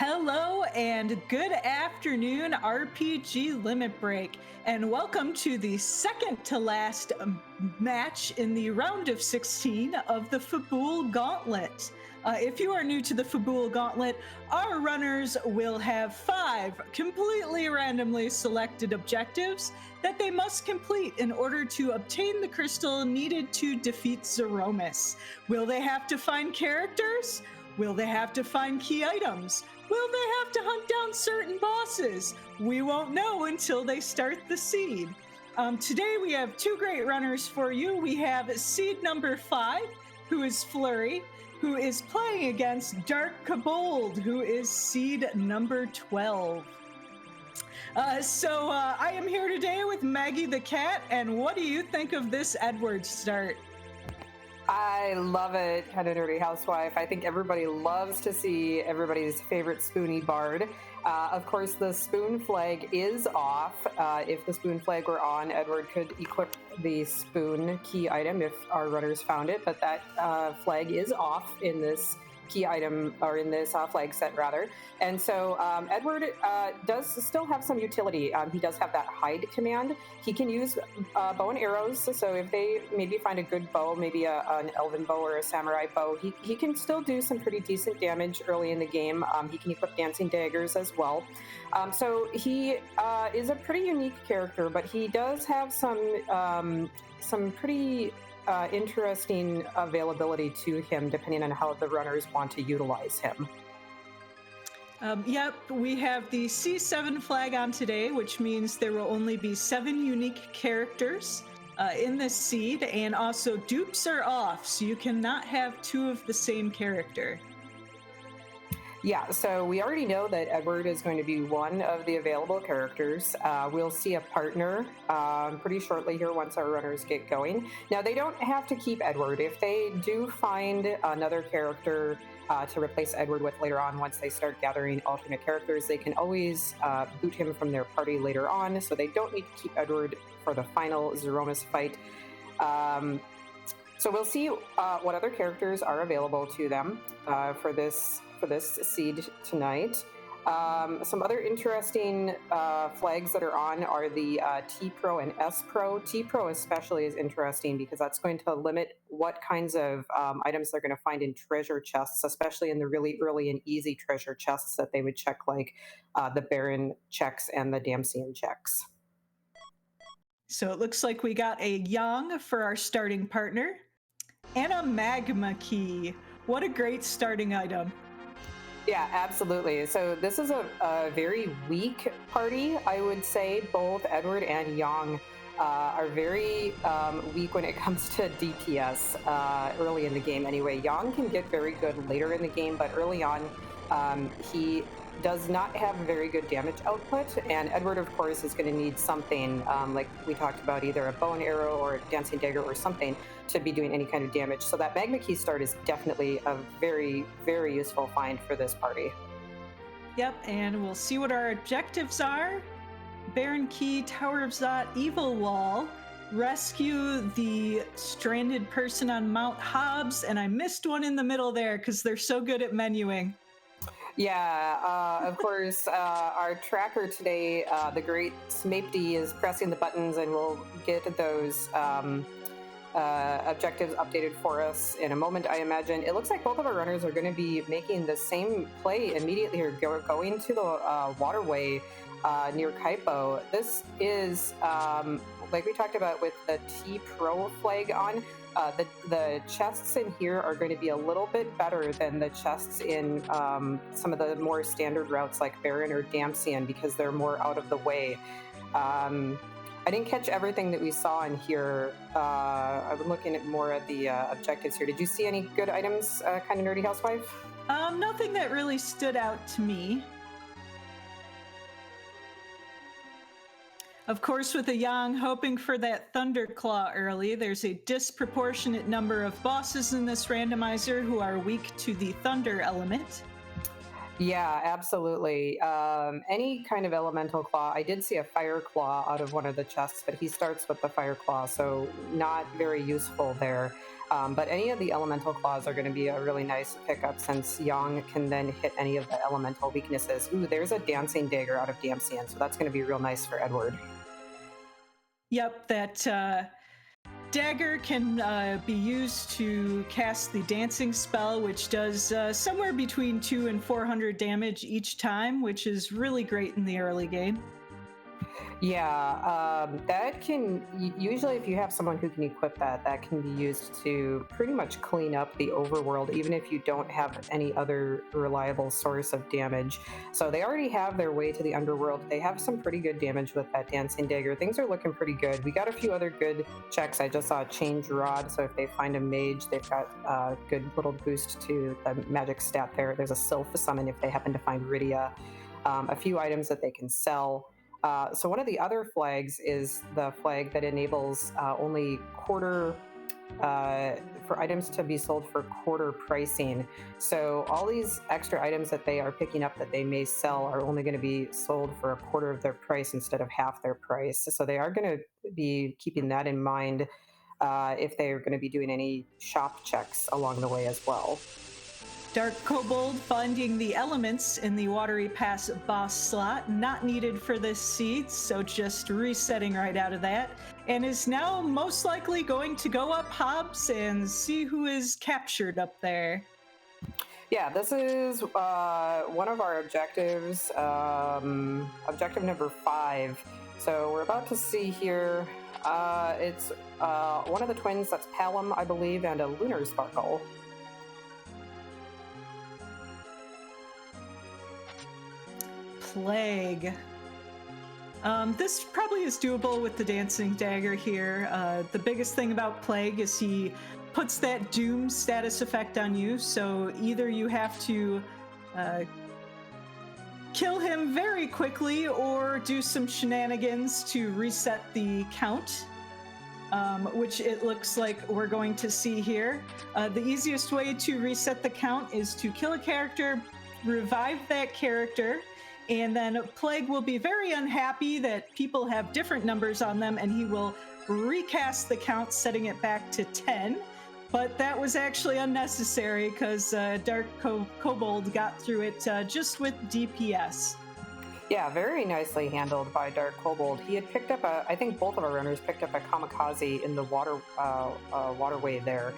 Hello and good afternoon, RPG Limit Break, and welcome to the second to last match in the round of 16 of the Fabul Gauntlet. If you are new to the Fabul Gauntlet, our runners will have 5 completely randomly selected objectives that they must complete in order to obtain the crystal needed to defeat Zeromus. Will they have to find characters? Will they have to find key items? Will they have to hunt down certain bosses? We won't know until they start the seed. Today we have 2 great runners for you. We have seed number 5, who is Fleury, who is playing against DarkKobold, who is seed number 12. I am here today with Maggie the cat, and what do you think of this Edward start? I love it, kind of nerdy housewife. I think everybody loves to see everybody's favorite spoony bard. Of course, the spoon flag is off. If the spoon flag were on, Edward could equip the spoon key item if our runners found it, but that flag is off in this key item, or in this flag set rather. And so Edward does still have some utility. He does have that hide command. He can use bow and arrows. So if they maybe find a good bow, maybe an elven bow or a samurai bow, he can still do some pretty decent damage early in the game. He can equip dancing daggers as well. So he is a pretty unique character, but he does have some pretty interesting availability to him depending on how the runners want to utilize him. Yep, we have the C7 flag on today, which means there will only be 7 unique characters in this seed, and also dupes are off, so you cannot have 2 of the same character. Yeah, so we already know that Edward is going to be one of the available characters. We'll see a partner pretty shortly here once our runners get going. Now, they don't have to keep Edward. If they do find another character to replace Edward with later on, once they start gathering alternate characters, they can always boot him from their party later on, so they don't need to keep Edward for the final Zeromus fight. So we'll see what other characters are available to them for this seed tonight. Some other interesting flags that are on are the T Pro and S Pro. T Pro especially is interesting because that's going to limit what kinds of items they're going to find in treasure chests, especially in the really early and easy treasure chests that they would check, like the Baron checks and the Damsian checks. So it looks like we got a Yang for our starting partner and a Magma Key. What a great starting item. Yeah, absolutely. So this is a very weak party, I would say. Both Edward and Yang are very weak when it comes to DPS early in the game anyway. Yang can get very good later in the game, but early on he does not have very good damage output, and Edward, of course, is going to need something like we talked about, either a bow and arrow or a dancing dagger or something to be doing any kind of damage. So that Magma Key start is definitely a very, very useful find for this party. Yep, and we'll see what our objectives are. Baron Key, Tower of Zot, Evil Wall, rescue the stranded person on Mount Hobbs, and I missed one in the middle there because they're so good at menuing. Yeah, of course, our tracker today, the great Smapety, is pressing the buttons, and we'll get those objectives updated for us in a moment, I imagine. It looks like both of our runners are going to be making the same play immediately, or going to the waterway near Kaipo. This is, like we talked about with the T Pro flag on, the chests in here are going to be a little bit better than the chests in some of the more standard routes like Baron or Damsian, because they're more out of the way. I didn't catch everything that we saw in here. I've been looking at more at the objectives here. Did you see any good items, kind of nerdy housewife? Nothing that really stood out to me. Of course, with the Yang hoping for that Thunderclaw early, there's a disproportionate number of bosses in this randomizer who are weak to the Thunder element. Yeah, absolutely. Any kind of elemental claw. I did see a fire claw out of one of the chests, but he starts with the fire claw, so not very useful there. But any of the elemental claws are going to be a really nice pickup since Yang can then hit any of the elemental weaknesses. Ooh, there's a dancing dagger out of Damsian, so that's going to be real nice for Edward. Yep, that dagger can be used to cast the dancing spell, which does somewhere between 200 and 400 damage each time, which is really great in the early game. Yeah, that can usually, if you have someone who can equip that, that can be used to pretty much clean up the overworld, even if you don't have any other reliable source of damage. So they already have their way to the underworld. They have some pretty good damage with that dancing dagger. Things are looking pretty good. We got a few other good checks. I just saw a change rod, so if they find a mage, they've got a good little boost to the magic stat there. There's a sylph summon if they happen to find Rydia. A few items that they can sell. So one of the other flags is the flag that enables only quarter for items to be sold for quarter pricing. So all these extra items that they are picking up that they may sell are only going to be sold for a quarter of their price instead of half their price. So they are going to be keeping that in mind if they're going to be doing any shop checks along the way as well. DarkKobold finding the elements in the Watery Pass boss slot, not needed for this seed, so just resetting right out of that, and is now most likely going to go up Hobbs and see who is captured up there. Yeah, this is one of our objectives, objective number 5. So we're about to see here, it's one of the twins, that's Palom, I believe, and a Lunar Sparkle. Plague. This probably is doable with the dancing dagger here. The biggest thing about Plague is he puts that doom status effect on you, so either you have to kill him very quickly or do some shenanigans to reset the count, which it looks like we're going to see here. The easiest way to reset the count is to kill a character, revive that character, and then Plague will be very unhappy that people have different numbers on them, and he will recast the count, setting it back to 10. But that was actually unnecessary because DarkKobold got through it just with DPS. Yeah, very nicely handled by DarkKobold. He had picked up I think both of our runners picked up a kamikaze in the waterway there.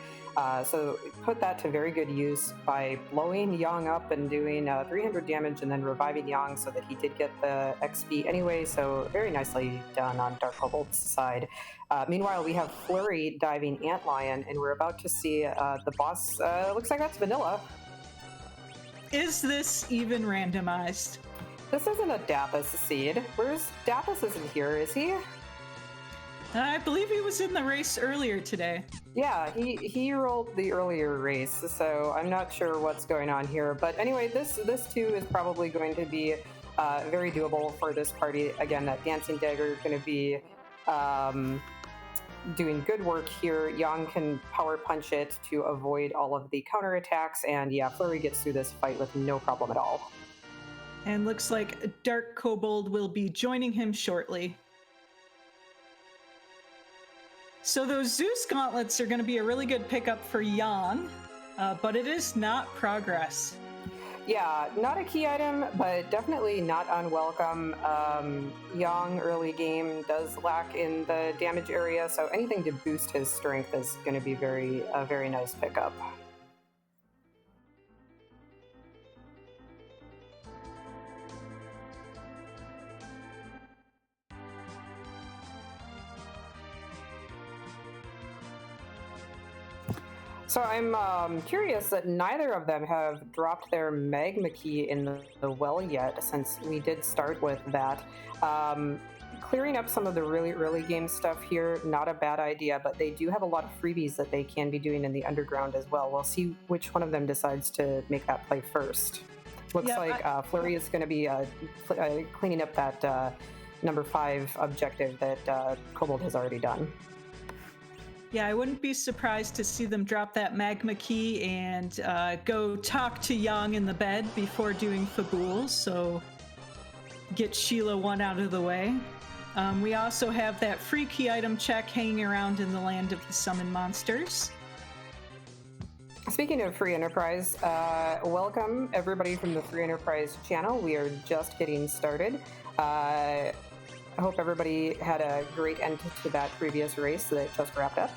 So put that to very good use by blowing Yang up and doing 300 damage and then reviving Yang so that he did get the XP anyway. So very nicely done on DarkKobold's side. Meanwhile, we have Fleury diving Antlion, and we're about to see the boss. Looks like that's vanilla. Is this even randomized? This isn't a Dathus seed. Dathus isn't here, is he? I believe he was in the race earlier today. Yeah, he rolled the earlier race, so I'm not sure what's going on here. But anyway, this too is probably going to be very doable for this party. Again, that dancing dagger is going to be doing good work here. Yang can power punch it to avoid all of the counterattacks, and yeah, Fleury gets through this fight with no problem at all. And looks like DarkKobold will be joining him shortly. So those Zeus gauntlets are going to be a really good pickup for Yang, but it is not progress. Yeah, not a key item, but definitely not unwelcome. Yang early game does lack in the damage area, so anything to boost his strength is going to be a very nice pickup. So I'm curious that neither of them have dropped their magma key in the well yet, since we did start with that. Clearing up some of the really early game stuff here, not a bad idea, but they do have a lot of freebies that they can be doing in the underground as well. We'll see which one of them decides to make that play first. Looks like Fleury is going to be cleaning up that number 5 objective that Kobold has already done. Yeah, I wouldn't be surprised to see them drop that magma key and go talk to Yang in the bed before doing Fabul, so get Sheila 1 out of the way. We also have that free key item check hanging around in the land of the summon monsters. Speaking of Free Enterprise, welcome everybody from the Free Enterprise channel. We are just getting started. I hope everybody had a great end to that previous race that just wrapped up.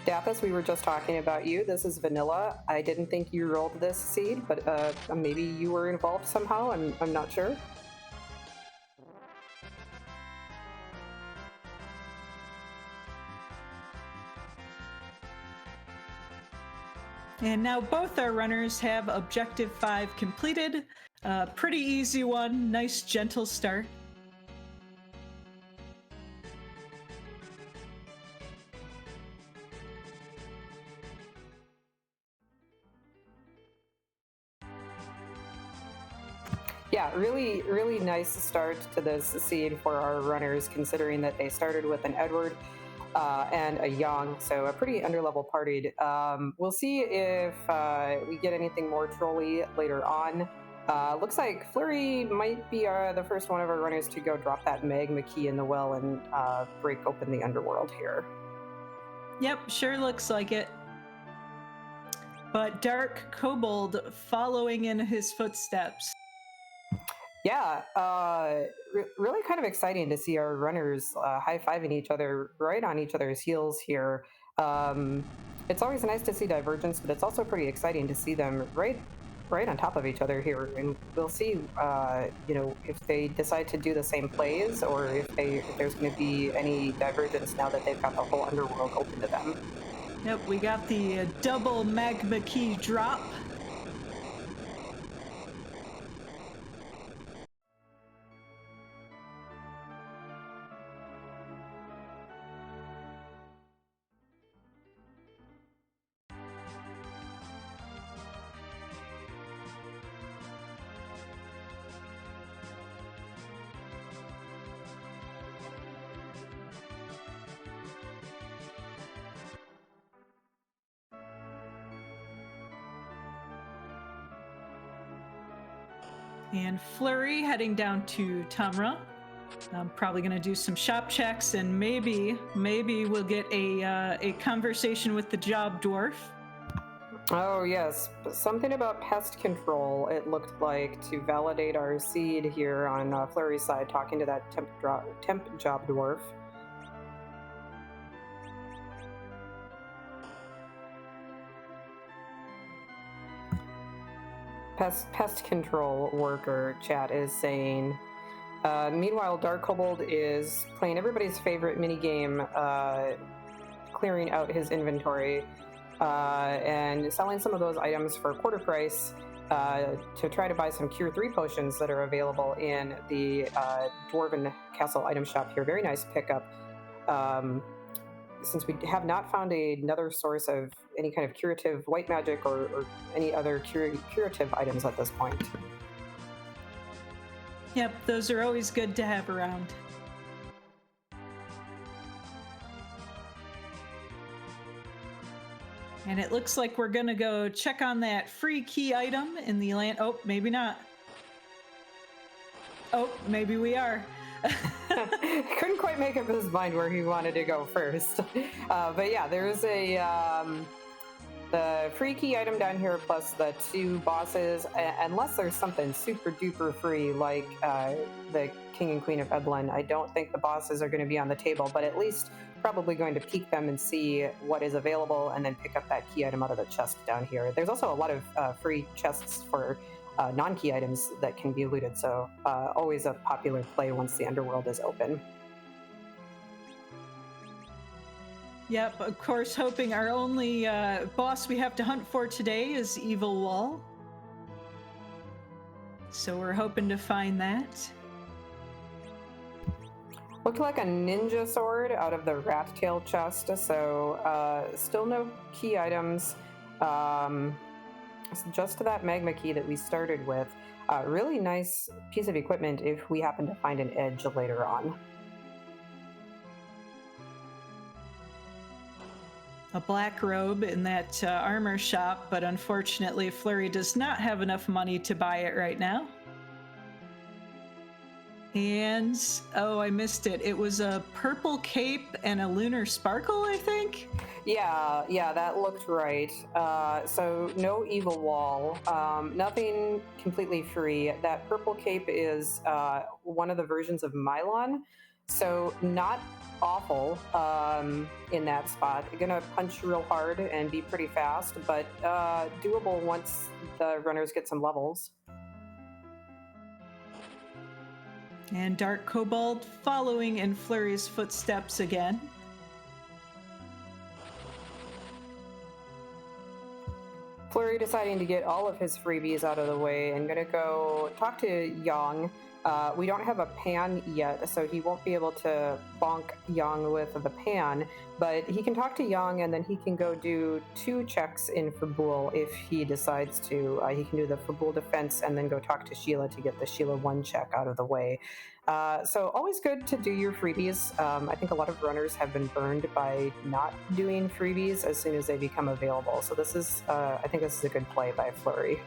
Daphis, we were just talking about you. This is Vanilla. I didn't think you rolled this seed, but maybe you were involved somehow. I'm not sure. And now both our runners have Objective 5 completed. Pretty easy one, nice gentle start. Yeah, really, really nice start to this seed for our runners, considering that they started with an Edward and a Young, so a pretty underlevel partied. We'll see if we get anything more trolly later on. Looks like Fleury might be the first one of our runners to go drop that magma key in the well and break open the underworld here. Yep, sure looks like it. But DarkKobold following in his footsteps. Yeah, really kind of exciting to see our runners high-fiving each other right on each other's heels here. It's always nice to see divergence, but it's also pretty exciting to see them right on top of each other here. And we'll see, if they decide to do the same plays or if there's going to be any divergence now that they've got the whole underworld open to them. Yep, we got the double magma key drop. And Fleury heading down to Tamra. I'm probably going to do some shop checks, and maybe we'll get a conversation with the job dwarf. Oh yes, something about pest control. It looked like to validate our seed here on Fleury's side, talking to that temp job dwarf. Pest control worker chat is saying. Meanwhile, DarkKobold is playing everybody's favorite minigame, clearing out his inventory and selling some of those items for quarter price to try to buy some Cure 3 potions that are available in the Dwarven Castle item shop here. Very nice pickup. Since we have not found another source of any kind of curative white magic or any other curative items at this point. Yep, those are always good to have around. And it looks like we're gonna go check on that free key item in the land. Oh, maybe not. Oh, maybe we are. Couldn't quite make up his mind where he wanted to go first. But yeah, there's the free key item down here plus the 2 bosses, unless there's something super duper free like the King and Queen of Eblan. I don't think the bosses are going to be on the table, but at least probably going to peek them and see what is available and then pick up that key item out of the chest down here. There's also a lot of free chests for non-key items that can be looted, so always a popular play once the underworld is open. Yep, of course, hoping our only boss we have to hunt for today is Evil Wall. So we're hoping to find that. Looked like a ninja sword out of the rat tail chest, so still no key items. Just that magma key that we started with. Really nice piece of equipment if we happen to find an edge later on. A black robe in that armor shop, but unfortunately Fleury does not have enough money to buy it right now. And, oh, I missed it. It was a purple cape and a lunar sparkle, I think? Yeah, that looked right. So no evil wall, nothing completely free. That purple cape is one of the versions of Mylon, so not awful in that spot. Gonna punch real hard and be pretty fast, but doable once the runners get some levels. And DarkKobold following in Fleury's footsteps again. Fleury deciding to get all of his freebies out of the way and gonna go talk to Yang. We don't have a pan yet, so he won't be able to bonk Yang with the pan, but he can talk to Yang and then he can go do 2 checks in Fabul if he decides to. He can do the Fabul defense and then go talk to Sheila to get the Sheila 1 check out of the way. So always good to do your freebies. I think a lot of runners have been burned by not doing freebies as soon as they become available. So this is, I think this is a good play by Fleury.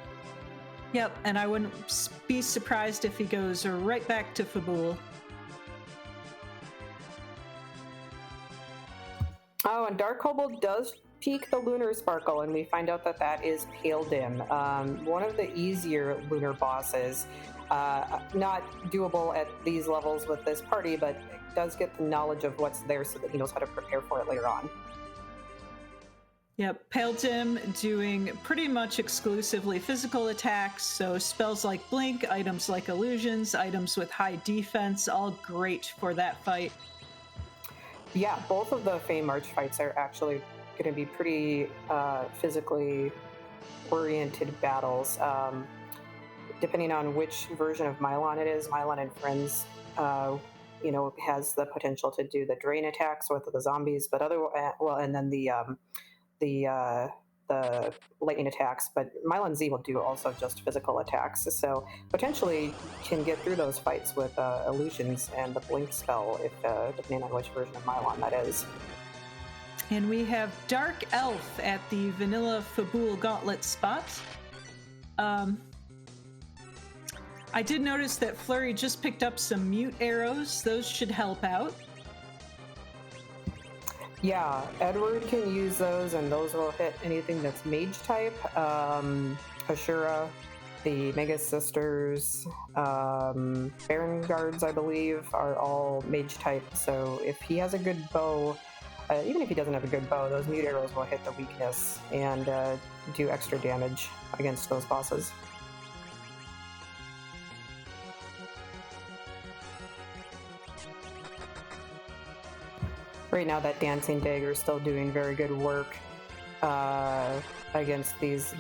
Yep, and I wouldn't be surprised if he goes right back to Fabul. Oh, and DarkKobold does peek the Lunar Sparkle, and we find out that that is Pale Dim, one of the easier lunar bosses. Not doable at these levels with this party, but does get the knowledge of what's there so that he knows how to prepare for it later on. Yep, Pale Dim doing pretty much exclusively physical attacks, so spells like Blink, items like Illusions, items with high defense, all great for that fight. Yeah, both of the Fey March fights are actually going to be pretty physically oriented battles. Depending on which version of Mylon it is, Mylon and Friends, has the potential to do the drain attacks with the zombies, but and then the lightning attacks. But Mylon Z will do also just physical attacks, so potentially can get through those fights with illusions and the blink spell, if depending on which version of Mylon that is. And we have Dark Elf at the vanilla Fabul Gauntlet spot. I did notice that Fleury just picked up some mute arrows. Those should help out. Yeah, Edward can use those, and those will hit anything that's mage type. Ashura, the Mega Sisters, Baron Guards, I believe, are all mage type. So if he has a good bow, even if he doesn't have a good bow, those mute arrows will hit the weakness and do extra damage against those bosses. Right now, that Dancing Dagger is still doing very good work against these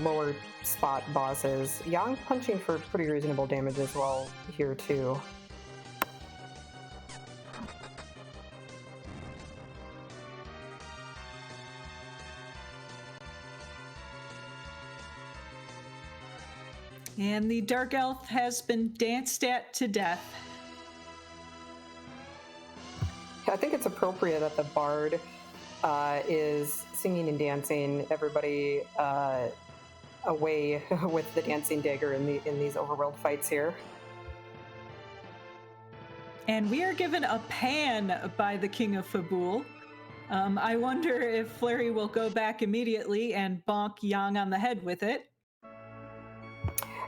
lower spot bosses. Yang punching for pretty reasonable damage as well here, too. And the Dark Elf has been danced at to death. I think it's appropriate that the bard is singing and dancing everybody away with the dancing dagger in these overworld fights here. And we are given a pan by the King of Fabul. I wonder if Fleury will go back immediately and bonk Yang on the head with it.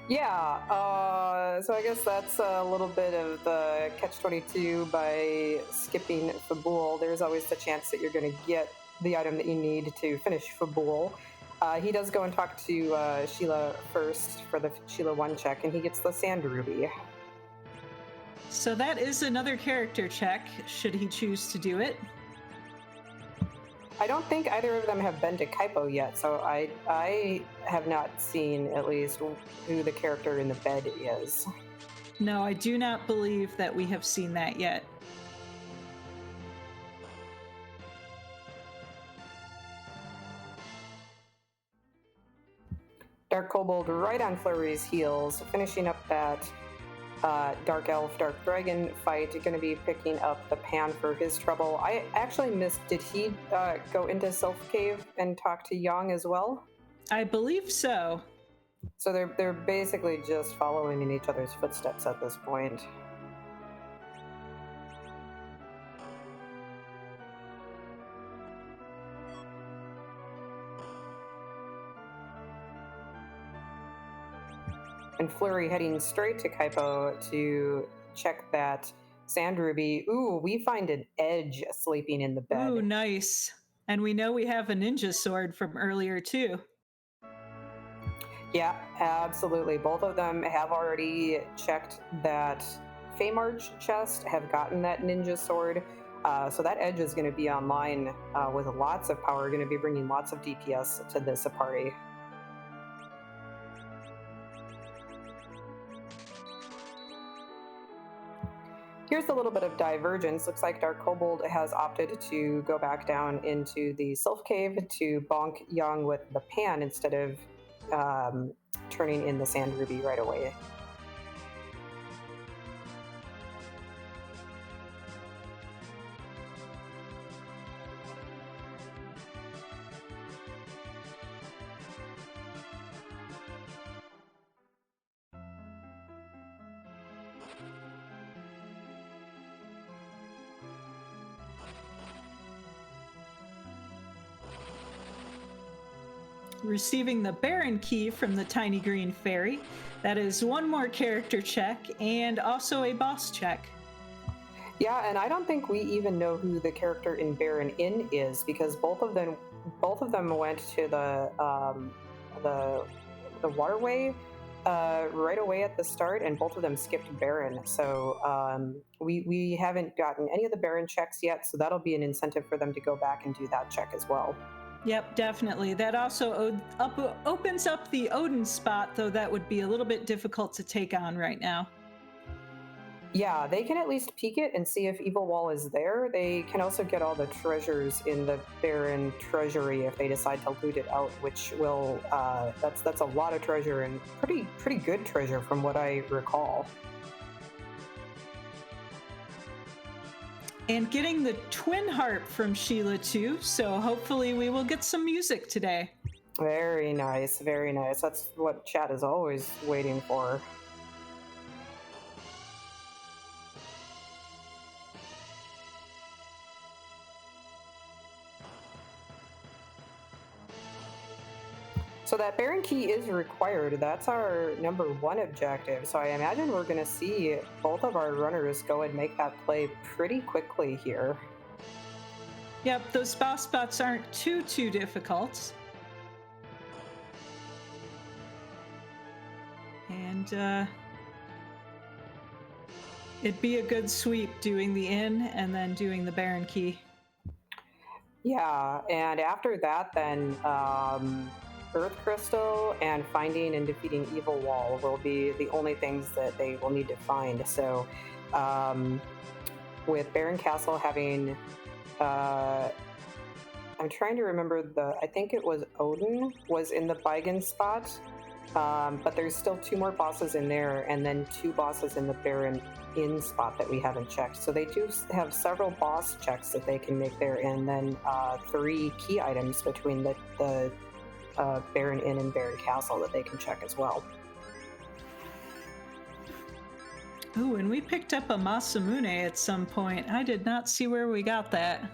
Yeah, so I guess that's a little bit of the catch-22 by skipping Fabul. There's always the chance that you're going to get the item that you need to finish Fabul. He does go and talk to Sheila first for the Sheila 1 check, and he gets the Sand Ruby. So that is another character check, should he choose to do it. I don't think either of them have been to Kaipo yet, so I have not seen, at least, who the character in the bed is. No, I do not believe that we have seen that yet. DarkKobold right on Fleury's heels, finishing up that Dark Elf, Dark Dragon fight. Going to be picking up the pan for his trouble. I actually missed, did he go into Sylph Cave and talk to Yang as well? I believe so. So they're basically just following in each other's footsteps at this point. And Fleury heading straight to Kaipo to check that Sand Ruby. Ooh, we find an edge sleeping in the bed. Ooh, nice. And we know we have a ninja sword from earlier too. Yeah, absolutely. Both of them have already checked that Feymarch chest, have gotten that ninja sword. So that edge is going to be online with lots of power, going to be bringing lots of DPS to this party. Here's a little bit of divergence. Looks like DarkKobold has opted to go back down into the Sylph Cave to bonk Young with the pan instead of turning in the Sand Ruby right away. Receiving the Baron key from the tiny green fairy. That is one more character check and also a boss check. Yeah, and I don't think we even know who the character in Baron Inn is, because both of them went to the waterway right away at the start, and both of them skipped Baron. So we haven't gotten any of the Baron checks yet, so that'll be an incentive for them to go back and do that check as well. Yep, definitely. That also opens up the Odin spot, though that would be a little bit difficult to take on right now. Yeah, they can at least peek it and see if Evil Wall is there. They can also get all the treasures in the Baron treasury if they decide to loot it out, which will that's a lot of treasure, and pretty good treasure from what I recall. And getting the twin harp from Sheila too, so hopefully we will get some music today. Very nice, very nice. That's what chat is always waiting for. So that Baron key is required. That's our number one objective. So I imagine we're going to see both of our runners go and make that play pretty quickly here. Yep, those boss spots aren't too difficult. And it'd be a good sweep doing the inn and then doing the Baron key. Yeah, and after that then Earth Crystal and finding and defeating Evil Wall will be the only things that they will need to find. So with Baron Castle having I'm trying to remember I think it was Odin was in the Beigen spot, but there's still 2 more bosses in there, and then 2 bosses in the Baron Inn spot that we haven't checked. So they do have several boss checks that they can make there, and then 3 key items between the Baron Inn and Baron Castle that they can check as well. Ooh, and we picked up a Masamune at some point. I did not see where we got that.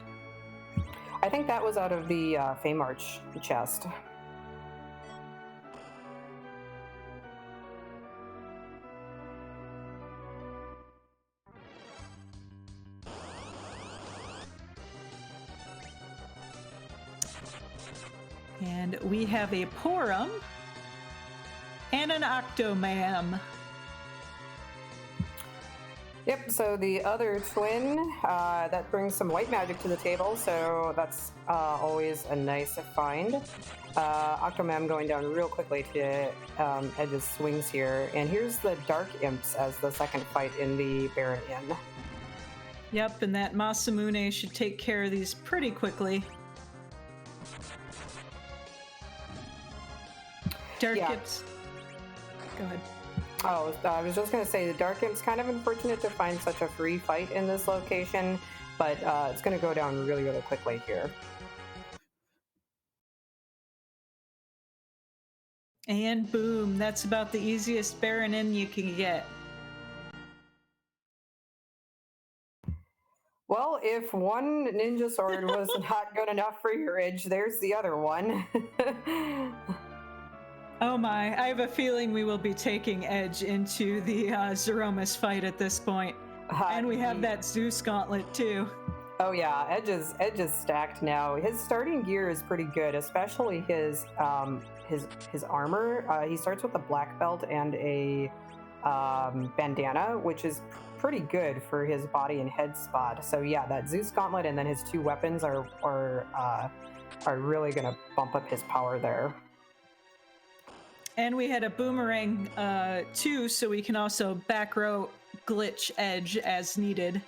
I think that was out of the Feymarch chest. And we have a Porum and an Octomam. Yep, so the other twin, that brings some white magic to the table, so that's always a nice find. Octomam going down real quickly to Edge's swings here, and here's the Dark Imps as the second fight in the Baron Inn. Yep, and that Masamune should take care of these pretty quickly. Dark Imps. Go ahead. Oh, I was just going to say the Dark Imp's kind of unfortunate to find such a free fight in this location, but it's going to go down really, really quickly here. And boom, that's about the easiest Baron Inn you can get. Well, if one ninja sword was not good enough for your edge, there's the other one. Oh my, I have a feeling we will be taking Edge into the Zeromus fight at this point. And we have that Zeus Gauntlet too. Oh yeah, Edge is stacked now. His starting gear is pretty good, especially his armor. He starts with a black belt and a bandana, which is pretty good for his body and head spot. So yeah, that Zeus Gauntlet and then his two weapons are really gonna bump up his power there. And we had a boomerang too, so we can also back row glitch Edge as needed.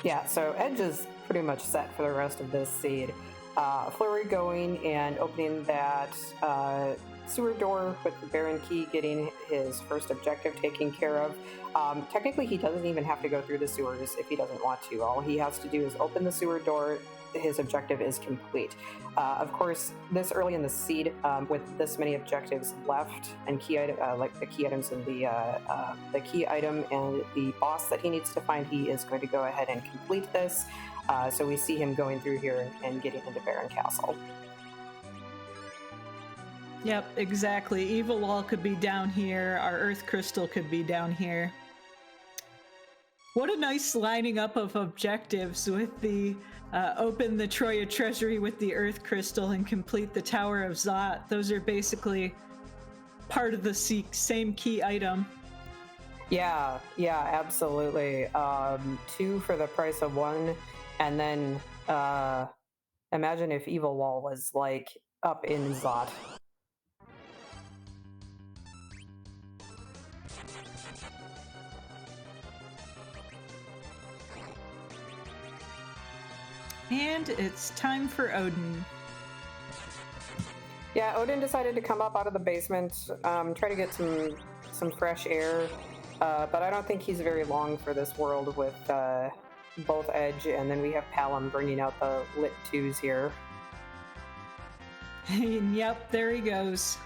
Yeah, so Edge is pretty much set for the rest of this seed. Fleury going and opening that sewer door with the Baron Key, getting his first objective taken care of. Technically, he doesn't even have to go through the sewers if he doesn't want to. All he has to do is open the sewer door. His objective is complete. Of course, this early in the seed, with this many objectives left and key item, like the key items and the key item and the boss that he needs to find, he is going to go ahead and complete this. So we see him going through here and getting into Baron Castle. Yep, exactly. Evil Wall could be down here. Our Earth Crystal could be down here. What a nice lining up of objectives with the open the Troya Treasury with the Earth Crystal and complete the Tower of Zot. Those are basically part of the same key item. Yeah, absolutely. 2 for the price of 1. And then imagine if Evil Wall was like up in Zot. And it's time for Odin. Yeah, Odin decided to come up out of the basement, try to get some fresh air, but I don't think he's very long for this world with both Edge, and then we have Palom bringing out the lit 2s here. And yep, there he goes.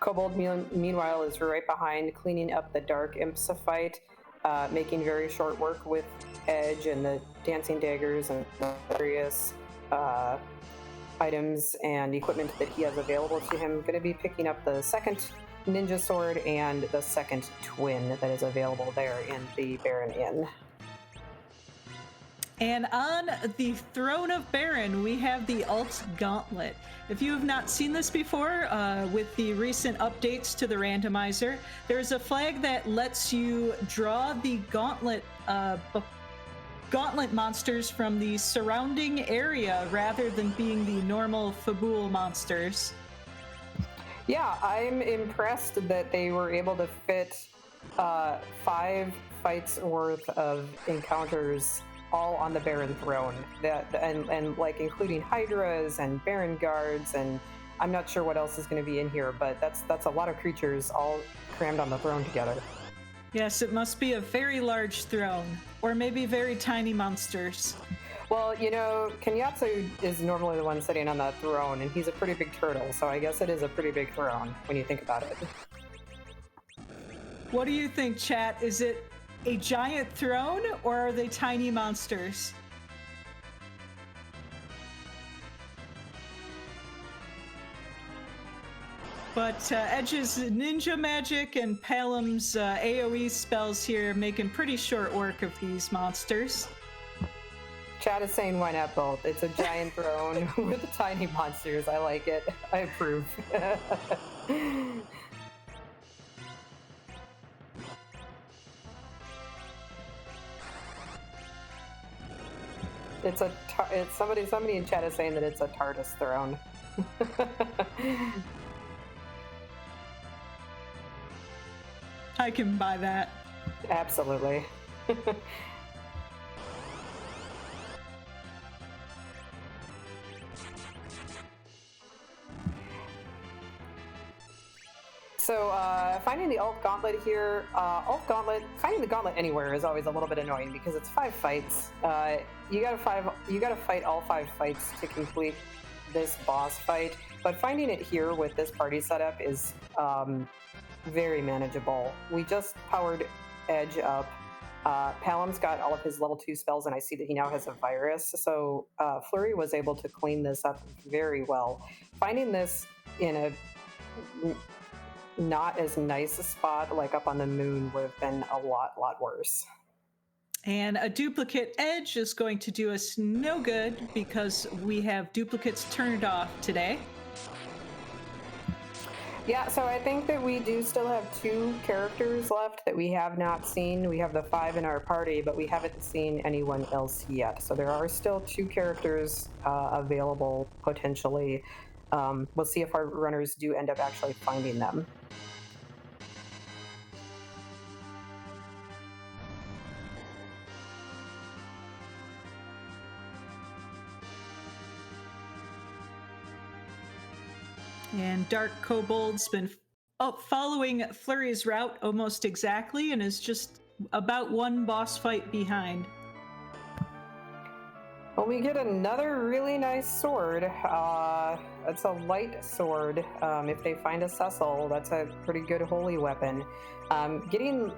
Kobold, meanwhile, is right behind, cleaning up the Dark Imps fight, making very short work with Edge and the Dancing Daggers and various items and equipment that he has available to him. Going to be picking up the second Ninja Sword and the second Twin that is available there in the Baron Inn. And on the Throne of Baron, we have the Alt Gauntlet. If you have not seen this before, with the recent updates to the randomizer, there's a flag that lets you draw the Gauntlet monsters from the surrounding area rather than being the normal Fabul monsters. Yeah, I'm impressed that they were able to fit 5 fights worth of encounters all on the Baron throne, and like including Hydras and Baron guards, and I'm not sure what else is going to be in here, but that's a lot of creatures all crammed on the throne together. Yes, it must be a very large throne, or maybe very tiny monsters. Well, you know, Kenyatsu is normally the one sitting on that throne, and he's a pretty big turtle, so I guess it is a pretty big throne when you think about it. What do you think, chat? Is it a giant throne, or are they tiny monsters? But Edge's ninja magic and Palom's AoE spells here making pretty short work of these monsters. Chat is saying why not both? It's a giant throne with tiny monsters. I like it. I approve. It's somebody in chat is saying that it's a TARDIS throne. I can buy that. Absolutely. So finding the Alt Gauntlet here, finding the Gauntlet anywhere is always a little bit annoying because it's 5 fights. You gotta fight all 5 fights to complete this boss fight, but finding it here with this party setup is very manageable. We just powered Edge up. Palom's got all of his level 2 spells, and I see that he now has a virus. So Fleury was able to clean this up very well. Finding this in a not as nice a spot, like up on the moon, would have been a lot worse. And a duplicate edge is going to do us no good because we have duplicates turned off today. Yeah, so I think that we do still have 2 characters left that we have not seen. We have the 5 in our party, but we haven't seen anyone else yet. So there are still 2 characters available potentially. We'll see if our runners do end up actually finding them. And DarkKobold's been following Fleury's route almost exactly and is just about 1 boss fight behind. Well, we get another really nice sword. It's a light sword. If they find a Cecil, that's a pretty good holy weapon. Getting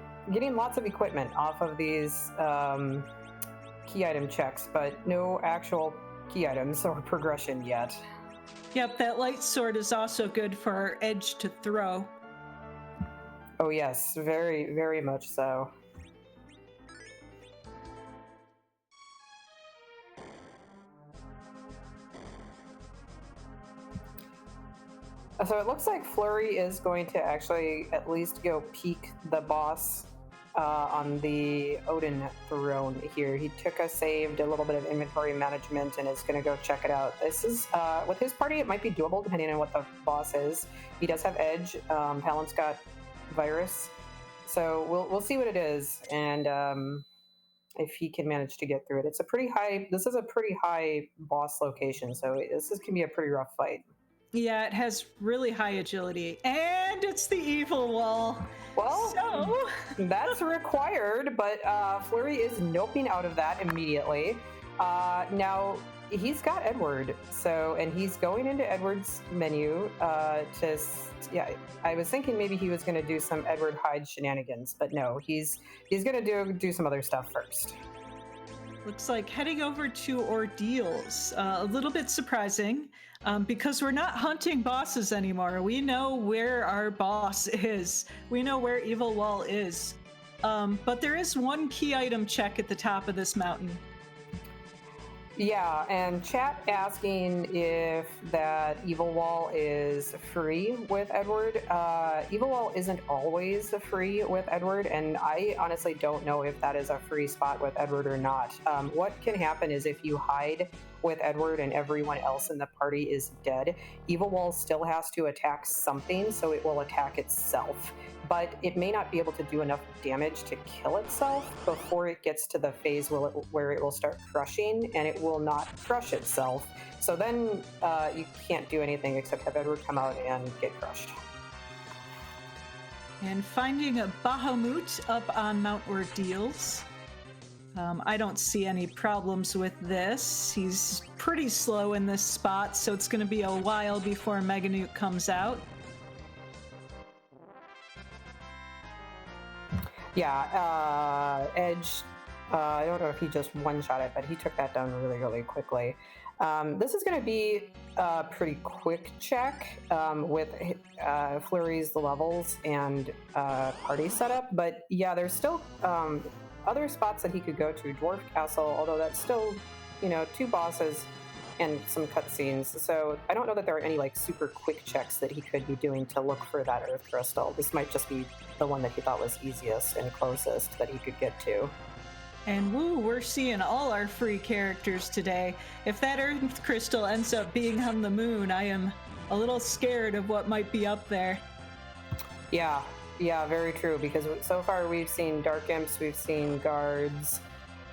lots of equipment off of these key item checks, but no actual key items or progression yet. Yep, that light sword is also good for our edge to throw. Oh yes, very, very much so. So it looks like Fleury is going to actually at least go peek the boss on the Odin throne here. He took a save, did a little bit of inventory management, and is going to go check it out. This is, with his party, it might be doable depending on what the boss is. He does have Edge. Palom's got Virus. So we'll see what it is, and if he can manage to get through it. It's a pretty high, this is a pretty high boss location, so this can be a pretty rough fight. Yeah, it has really high agility, and it's the evil wall. Well, so that's required, but Fleury is noping out of that immediately. Now, he's got Edward, and he's going into Edward's menu I was thinking maybe he was going to do some Edward Hyde shenanigans, but no, he's going to do some other stuff first. Looks like heading over to Ordeals. A little bit surprising. Because we're not hunting bosses anymore. We know where our boss is. We know where Evil Wall is. But there is 1 key item check at the top of this mountain. Yeah, and chat asking if that Evil Wall is free with Edward. Evil Wall isn't always free with Edward, and I honestly don't know if that is a free spot with Edward or not. What can happen is if you hide with Edward and everyone else in the party is dead, Evil Wall still has to attack something, so it will attack itself. But it may not be able to do enough damage to kill itself before it gets to the phase where it will start crushing, and it will not crush itself. So then you can't do anything except have Edward come out and get crushed. And finding a Bahamut up on Mount Ordeals. I don't see any problems with this. He's pretty slow in this spot, so it's going to be a while before Meganute comes out. Yeah, Edge, I don't know if he just one-shot it, but he took that down really, really quickly. This is going to be a pretty quick check with Fleury's levels and party setup, but yeah, there's still other spots that he could go to. Dwarf Castle, although that's still, 2 bosses and some cutscenes. So I don't know that there are any super quick checks that he could be doing to look for that Earth Crystal. This might just be the one that he thought was easiest and closest that he could get to. And woo, we're seeing all our free characters today. If that Earth Crystal ends up being on the moon, I am a little scared of what might be up there. Yeah, very true, because so far we've seen Dark Imps, we've seen Guards,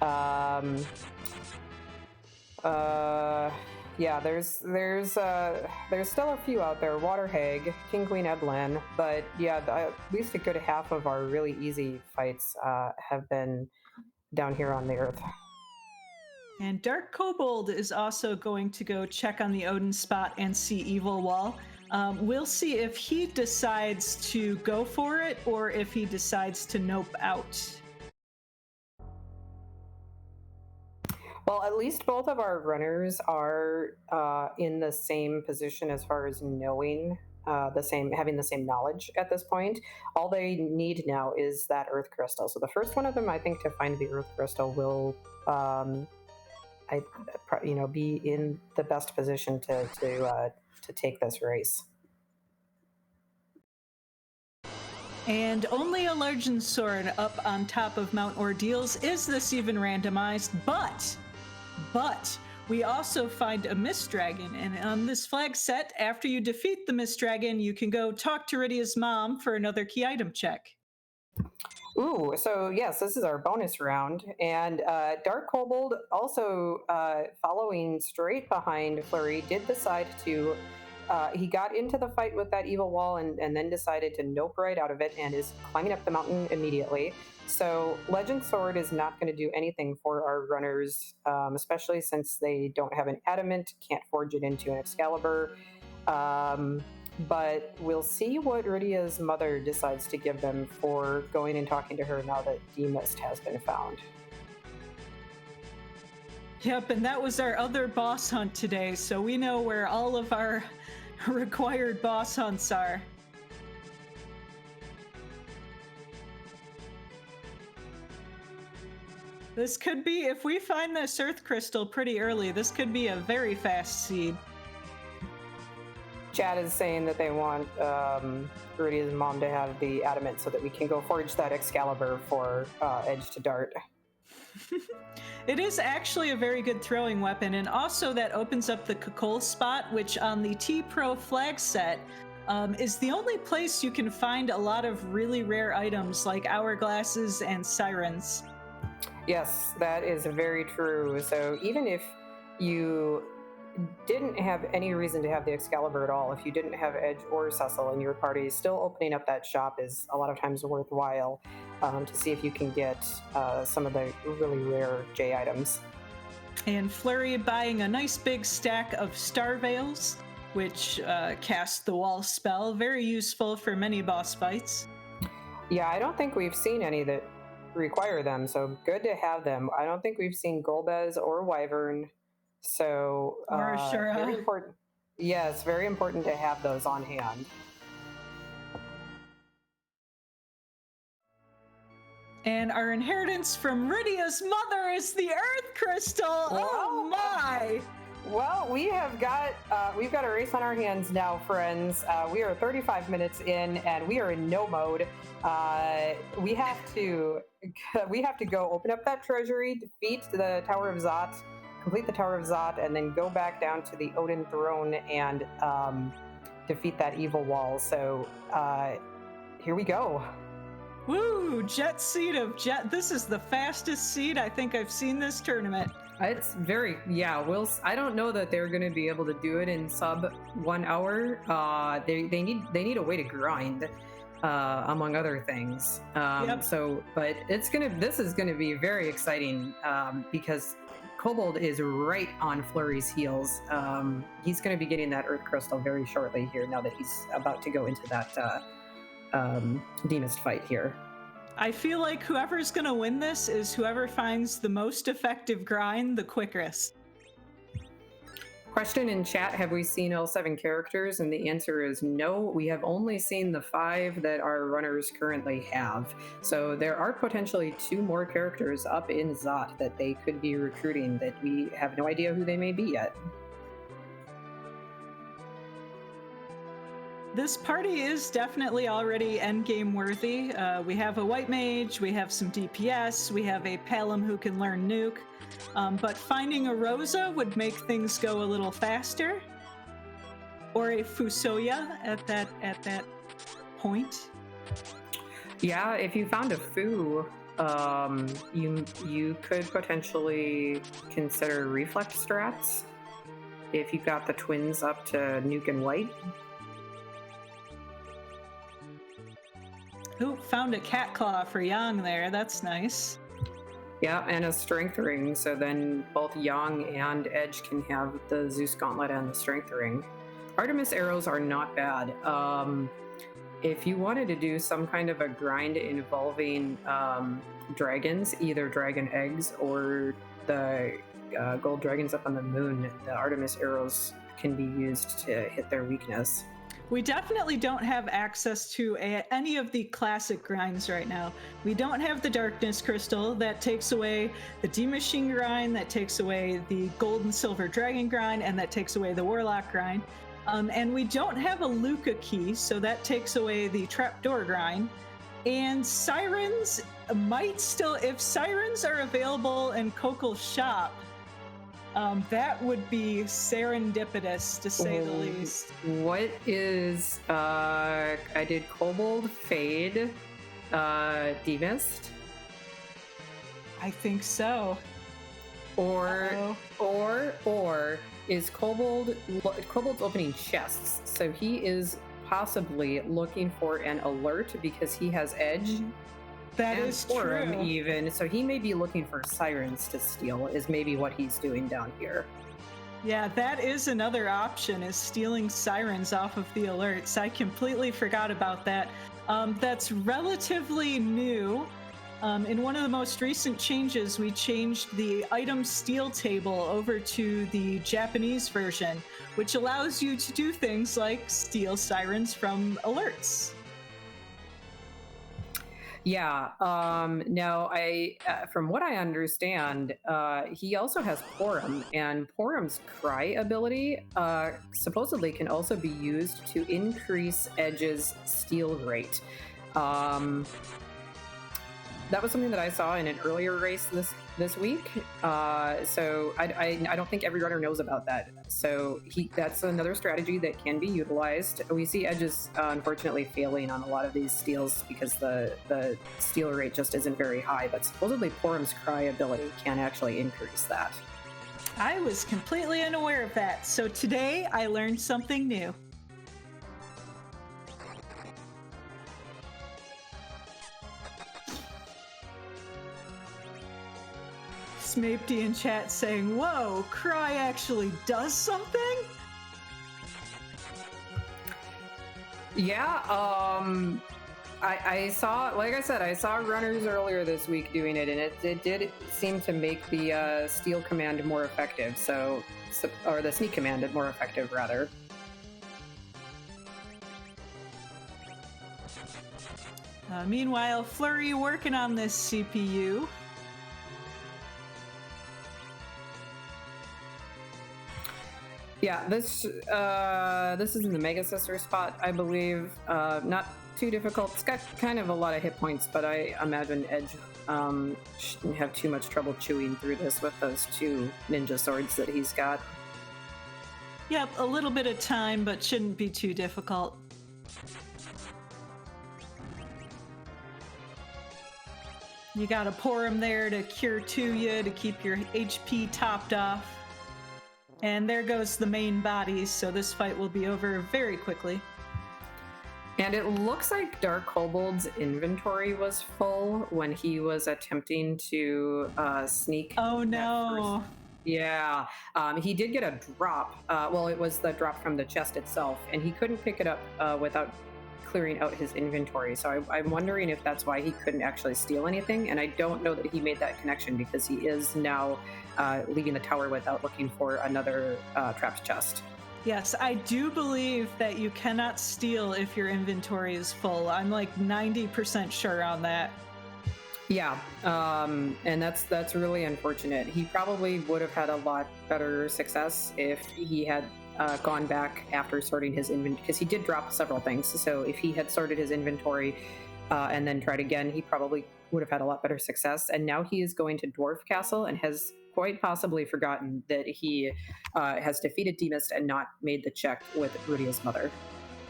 there's still a few out there. Water Hag, King Queen Eblin, but yeah, at least a good half of our really easy fights have been down here on the Earth. And DarkKobold is also going to go check on the Odin spot and see Evil Wall. We'll see if he decides to go for it or if he decides to nope out. Well, at least both of our runners are in the same position as far as knowing having the same knowledge at this point. All they need now is that Earth Crystal. So the first one of them, I think, to find the Earth Crystal will, be in the best position to take this race. And only a Legend Sword up on top of Mount Ordeals. Is this even randomized? But we also find a Mist Dragon, and on this flag set, after you defeat the Mist Dragon, you can go talk to Rydia's mom for another key item check. Ooh, so yes, this is our bonus round, and DarkKobold, also following straight behind Fleury, did decide to. He got into the fight with that evil wall and then decided to nope right out of it and is climbing up the mountain immediately. So Legend Sword is not going to do anything for our runners, especially since they don't have an adamant, can't forge it into an Excalibur. But we'll see what Rydia's mother decides to give them for going and talking to her now that D-Mist has been found. Yep, and that was our other boss hunt today, so we know where all of our required boss hunts are. This could be, if we find this Earth Crystal pretty early, this could be a very fast seed. Chad is saying that they want Rydia's mom to have the adamant so that we can go forge that Excalibur for Edge to Dart. It is actually a very good throwing weapon, and also that opens up the Kakol spot, which on the T-Pro flag set is the only place you can find a lot of really rare items like hourglasses and sirens. Yes, that is very true. So even if you didn't have any reason to have the Excalibur at all, if you didn't have Edge or Cecil in your party, still opening up that shop is a lot of times worthwhile to see if you can get some of the really rare J items. And Fleury buying a nice big stack of Star Veils, which cast the wall spell, very useful for many boss fights. Yeah, I don't think we've seen any that require them, so good to have them. I don't think we've seen Golbez or Wyvern. So very important. Yes, very important to have those on hand. And our inheritance from Rydia's mother is the Earth Crystal. Oh my! Well, we've got a race on our hands now, friends. We are 35 minutes in, and we are in no mode. We have to go open up that treasury, defeat the Tower of Zot, complete the Tower of Zot, and then go back down to the Odin throne and defeat that evil wall. So here we go. Woo! Jet seed of Jet. This is the fastest seed I think I've seen this tournament. It's very, I don't know that they're going to be able to do it in sub 1 hour. They need a way to grind, among other things. Yep. So, but this is gonna be very exciting because Kobold is right on Fleury's heels. He's going to be getting that Earth Crystal very shortly here, now that he's about to go into that D-Mist fight here. I feel like whoever's going to win this is whoever finds the most effective grind the quickest. Question in chat, have we seen all 7 characters? And the answer is no. We have only seen the 5 that our runners currently have. So there are potentially 2 more characters up in Zot that they could be recruiting that we have no idea who they may be yet. This party is definitely already endgame worthy. We have a white mage, we have some DPS, we have a Palom who can learn nuke. But finding a Rosa would make things go a little faster. Or a Fusoya at that point. Yeah, if you found a Fu, you could potentially consider reflect strats if you got the twins up to nuke and white. Ooh, found a cat claw for Yang there. That's nice. Yeah, and a strength ring, so then both Yang and Edge can have the Zeus Gauntlet and the strength ring. Artemis arrows are not bad. If you wanted to do some kind of a grind involving dragons, either dragon eggs or the gold dragons up on the moon, the Artemis arrows can be used to hit their weakness. We definitely don't have access to any of the classic grinds right now. We don't have the Darkness Crystal that takes away the D-Machine grind, that takes away the Gold and Silver Dragon grind, and that takes away the Warlock grind. And we don't have a Luca key, so that takes away the Trapdoor grind. And Sirens might still, if Sirens are available in Kokel's shop, that would be serendipitous, to say the least. What is, I did Kobold Fade, Demist? I think so. Or is Kobold's opening chests, so he is possibly looking for an alert because he has Edge. That is true. Even so, he may be looking for Sirens to steal. Is maybe what he's doing down here. Yeah, that is another option, is stealing Sirens off of the alerts. I completely forgot about that. That's relatively new. In one of the most recent changes, we changed the item steal table over to the Japanese version, which allows you to do things like steal Sirens from alerts. Yeah. Now, from what I understand, he also has Porum, and Porum's Cry ability supposedly can also be used to increase Edge's steal rate. That was something that I saw in an earlier race this week. So I don't think every runner knows about that. So that's another strategy that can be utilized. We see Edges unfortunately failing on a lot of these steals because the steal rate just isn't very high. But supposedly Porum's Cry ability can actually increase that. I was completely unaware of that. So today I learned something new. Smapety in chat saying, "Whoa, Cry actually does something?" Yeah, I saw, like I said, I saw runners earlier this week doing it, and it did seem to make the steal command more effective. Or the sneak command more effective, rather. Meanwhile, Fleury working on this CPU. Yeah, this is in the Mega Sister spot, I believe. Not too difficult. It's got kind of a lot of hit points, but I imagine Edge shouldn't have too much trouble chewing through this with those two ninja swords that he's got. Yep, a little bit of time, but shouldn't be too difficult. You gotta pour him there to cure to you to keep your HP topped off. And there goes the main bodies, so this fight will be over very quickly. And it looks like DarkKobold's inventory was full when he was attempting to sneak. Oh no. Yeah, he did get a drop. Well, it was the drop from the chest itself, and he couldn't pick it up without clearing out his inventory. So I'm wondering if that's why he couldn't actually steal anything. And I don't know that he made that connection because he is now leaving the tower without looking for another trapped chest. Yes, I do believe that you cannot steal if your inventory is full. I'm like 90% sure on that. Yeah, and that's really unfortunate. He probably would have had a lot better success if he had gone back after sorting his inventory, because he did drop several things. So if he had sorted his inventory and then tried again, he probably would have had a lot better success. And now he is going to Dwarf Castle and has quite possibly forgotten that he has defeated Demist and not made the check with Rudia's mother.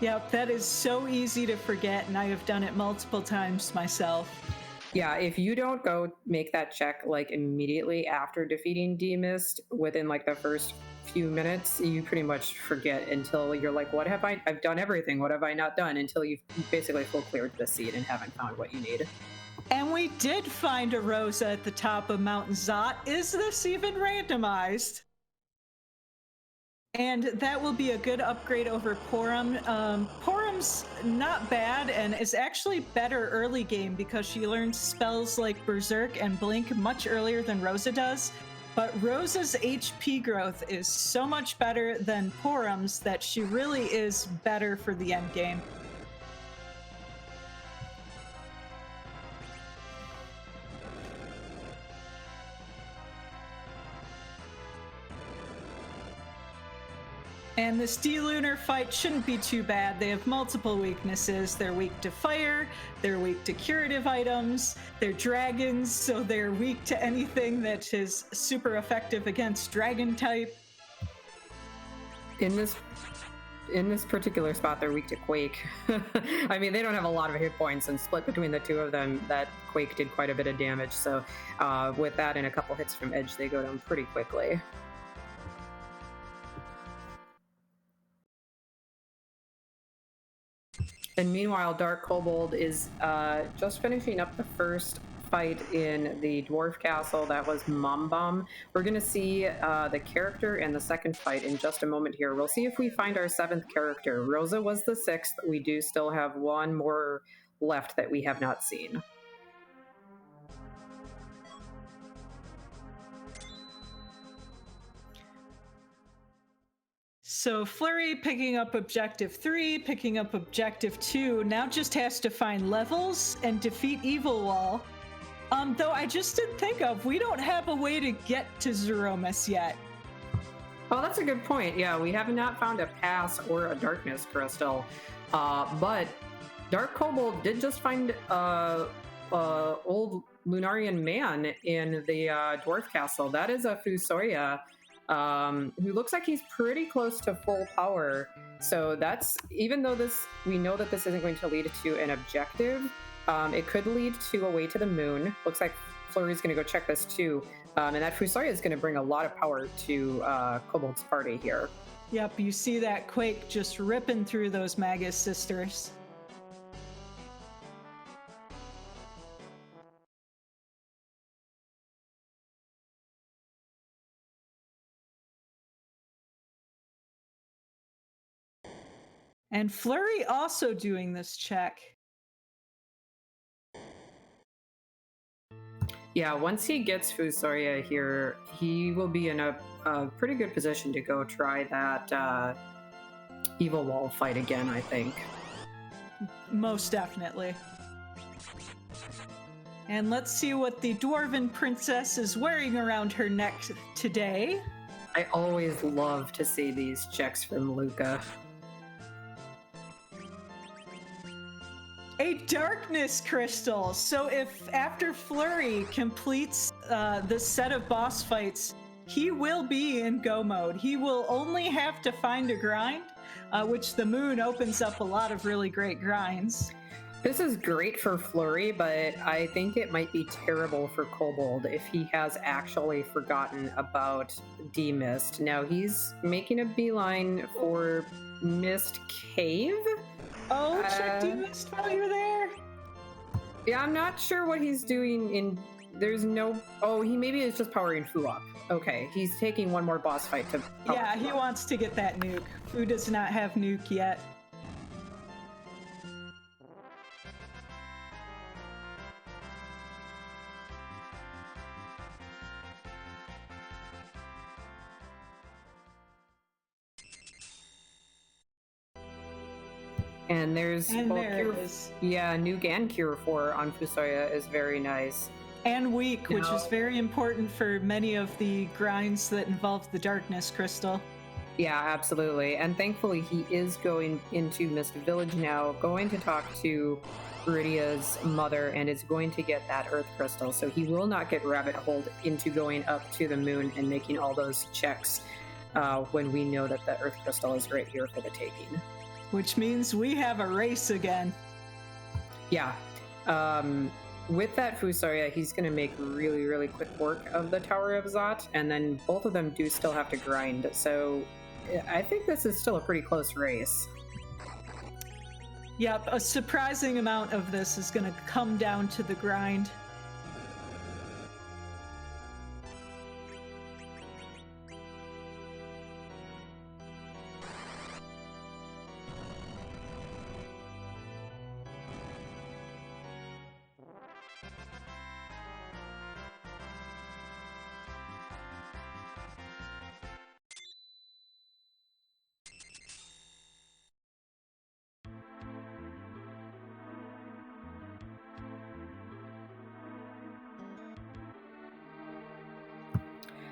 Yep, that is so easy to forget, and I have done it multiple times myself. Yeah, if you don't go make that check like immediately after defeating Demist within like the first few minutes, you pretty much forget until you're like, what have I've done everything, what have I not done, until you've basically full cleared the seed and haven't found what you need. And we did find a Rosa at the top of Mountain Zot. Is this even randomized? And that will be a good upgrade over Porum. Porum's not bad and is actually better early game because she learns spells like Berserk and Blink much earlier than Rosa does. But Rosa's HP growth is so much better than Porum's that she really is better for the end game. And this D-Lunar fight shouldn't be too bad. They have multiple weaknesses. They're weak to fire, they're weak to curative items, they're dragons, so they're weak to anything that is super effective against dragon type. In this particular spot, they're weak to Quake. I mean, they don't have a lot of hit points, and split between the two of them, that Quake did quite a bit of damage. So with that and a couple hits from Edge, they go down pretty quickly. And meanwhile, DarkKobold is just finishing up the first fight in the Dwarf Castle. That was Mom Bomb. We're going to see the character and the second fight in just a moment here. We'll see if we find our 7th character. Rosa was the 6th. We do still have one more left that we have not seen. So Fleury picking up Objective 3, picking up Objective 2, now just has to find levels and defeat Evil Wall. Though I just didn't think of, we don't have a way to get to Zeromus yet. Oh, that's a good point. Yeah, we have not found a pass or a darkness crystal. But DarkKobold did just find old Lunarian man in the Dwarf Castle. That is a Fusoya. Who looks like he's pretty close to full power. So that's, even though we know that this isn't going to lead to an objective, it could lead to a way to the moon. Looks like Fleury's going to go check this too. And that Fusoya is going to bring a lot of power to Kobold's party here. Yep, you see that Quake just ripping through those Magus sisters. And Fleury also doing this check. Yeah, once he gets Fusoya here, he will be in a pretty good position to go try that Evil Wall fight again, I think. Most definitely. And let's see what the Dwarven Princess is wearing around her neck today. I always love to see these checks from Luca. A darkness crystal. So if after Fleury completes this set of boss fights, he will be in go mode. He will only have to find a grind, which the moon opens up a lot of really great grinds. This is great for Fleury, but I think it might be terrible for Kobold if he has actually forgotten about D-Mist. Now he's making a beeline for Mist Cave. Oh, check D-Mist while you're there. Yeah, I'm not sure what he's doing in... There's no... Oh, he maybe is just powering Fu up. Okay, he's taking one more boss fight to... Yeah, he wants to get that nuke. Fu does not have nuke yet. And there's And both there cure, it is. Yeah, Nuke and Cure 4 on Fusoya is very nice. And weak, which is very important for many of the grinds that involve the darkness crystal. Yeah, absolutely. And thankfully he is going into Mist Village now, going to talk to Viridia's mother, and is going to get that Earth Crystal. So he will not get rabbit holed into going up to the moon and making all those checks when we know that the Earth Crystal is right here for the taking. Which means we have a race again. Yeah. With that Fusoya, he's going to make really, really quick work of the Tower of Zot, and then both of them do still have to grind. So I think this is still a pretty close race. Yep, a surprising amount of this is going to come down to the grind.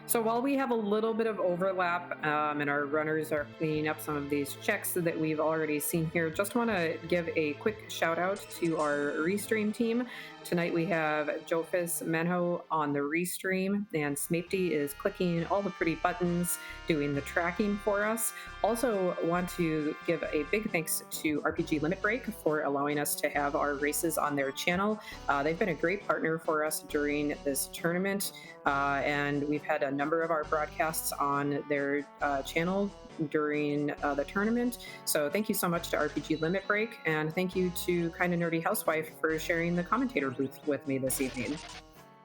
So while we have a little bit of overlap and our runners are cleaning up some of these checks that we've already seen here, just want to give a quick shout out to our restream team. Tonight we have Jofis Menho on the restream, and Smapty is clicking all the pretty buttons, doing the tracking for us. Also want to give a big thanks to RPG Limit Break for allowing us to have our races on their channel. They've been a great partner for us during this tournament, and we've had a number of our broadcasts on their channel during the tournament. So thank you so much to RPG Limit Break, and thank you to Kinda Nerdy Housewife for sharing the commentator booth with me this evening.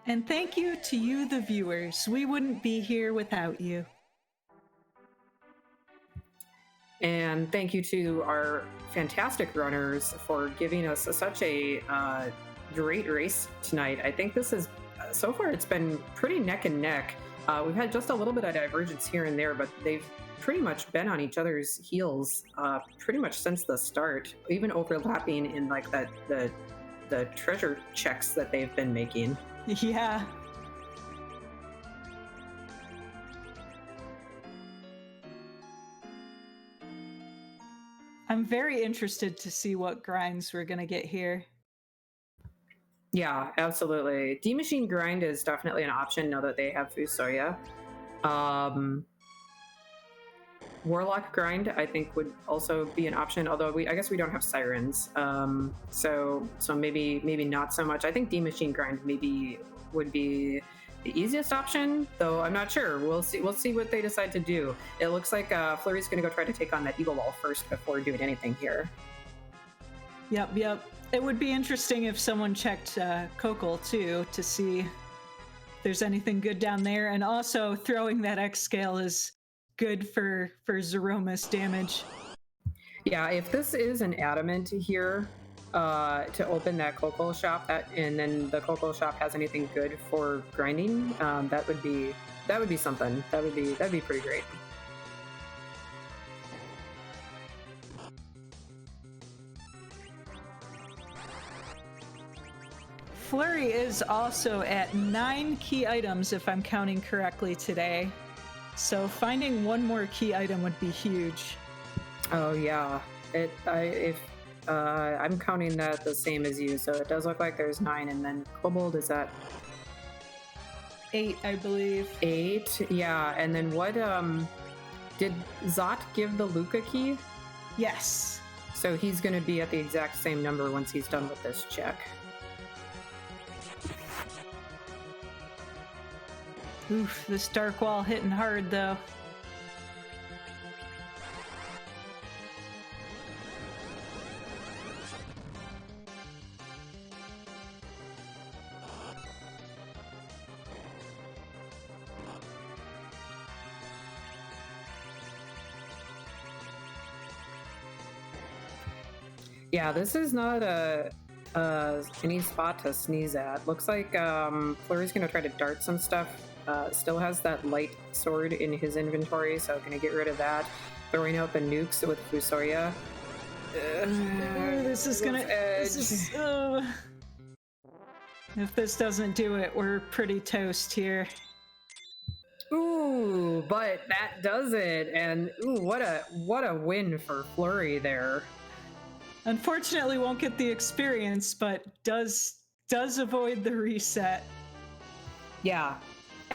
And thank you to you, the viewers. We wouldn't be here without you. And thank you to our fantastic runners for giving us such a great race tonight. I think this is, so far, it's been pretty neck and neck. We've had just a little bit of divergence here and there, but they've pretty much been on each other's heels pretty much since the start, even overlapping in like the treasure checks that they've been making. Yeah. I'm very interested to see what grinds we're going to get here. Yeah, absolutely. D-Machine Grind is definitely an option now that they have Fusoya. Warlock Grind, I think, would also be an option, although I guess we don't have Sirens. So maybe not so much. I think D-Machine Grind maybe would be the easiest option, though I'm not sure. We'll see what they decide to do. It looks like Fleury's going to go try to take on that Eagle Wall first before doing anything here. Yep. It would be interesting if someone checked Kokol too to see if there's anything good down there, and also throwing that X scale is good for Zeroma's damage. Yeah, if this is an adamant here to open that Kokol shop, and then the Kokol shop has anything good for grinding, that would be something. That'd be pretty great. Fleury is also at 9 key items, if I'm counting correctly today. So finding one more key item would be huge. Oh yeah, I'm counting that the same as you, so it does look like there's 9, and then Kobold is at 8, I believe. 8, yeah. And then what? Did Zot give the Luca key? Yes. So he's going to be at the exact same number once he's done with this check. Oof, this dark wall hitting hard though. Yeah, this is not any spot to sneeze at. Looks like Fleury's going to try to dart some stuff. Still has that light sword in his inventory, so going to get rid of that. Throwing out the nukes with Fusoya. This is gonna... If this doesn't do it, we're pretty toast here. Ooh, but that does it. And ooh, what a win for Fleury there. Unfortunately, won't get the experience, but does avoid the reset. Yeah.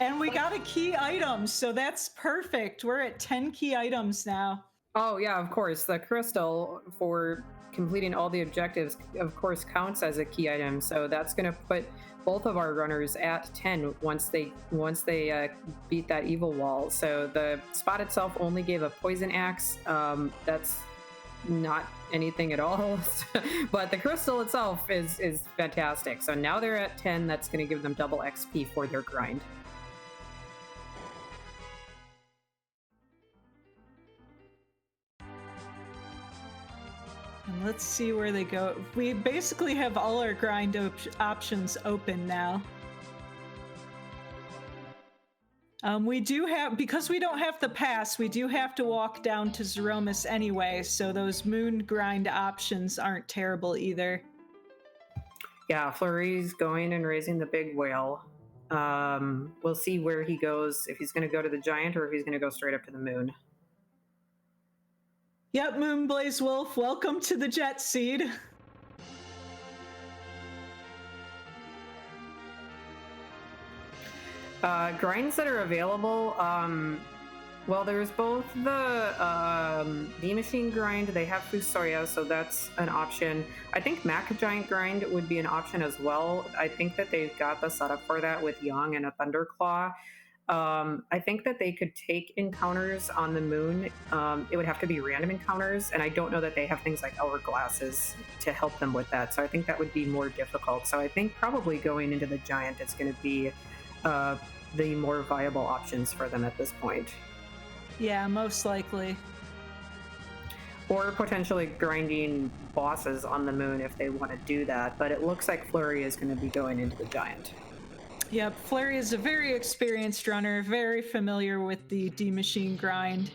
And we got a key item, so that's perfect. We're at 10 key items now. Oh, yeah, of course. The crystal for completing all the objectives, of course, counts as a key item. So that's going to put both of our runners at 10 once they beat that evil wall. So the spot itself only gave a poison axe. That's not anything at all. But the crystal itself is fantastic. So now they're at 10. That's going to give them double XP for their grind. And let's see where they go. We basically have all our grind options open now. We do have, because we don't have the pass, we do have to walk down to Zeromus anyway, so those moon grind options aren't terrible either. Yeah, Fleury's going and raising the big whale. We'll see where he goes, if he's going to go to the giant or if he's going to go straight up to the moon. Yep, Moonblaze Wolf, welcome to the Jet Seed. Grinds that are available, well, there's both the D-Machine grind, they have Fusoya, so that's an option. I think Mac Giant grind would be an option as well. I think that they've got the setup for that with Yang and a Thunderclaw. I think that they could take encounters on the moon. It would have to be random encounters, and I don't know that they have things like hourglasses to help them with that, so I think that would be more difficult. So I think probably going into the giant is going to be the more viable options for them at this point. Yeah, most likely. Or potentially grinding bosses on the moon if they want to do that, but it looks like Fleury is going to be going into the giant. Yep, Fleury is a very experienced runner, very familiar with the D-Machine grind.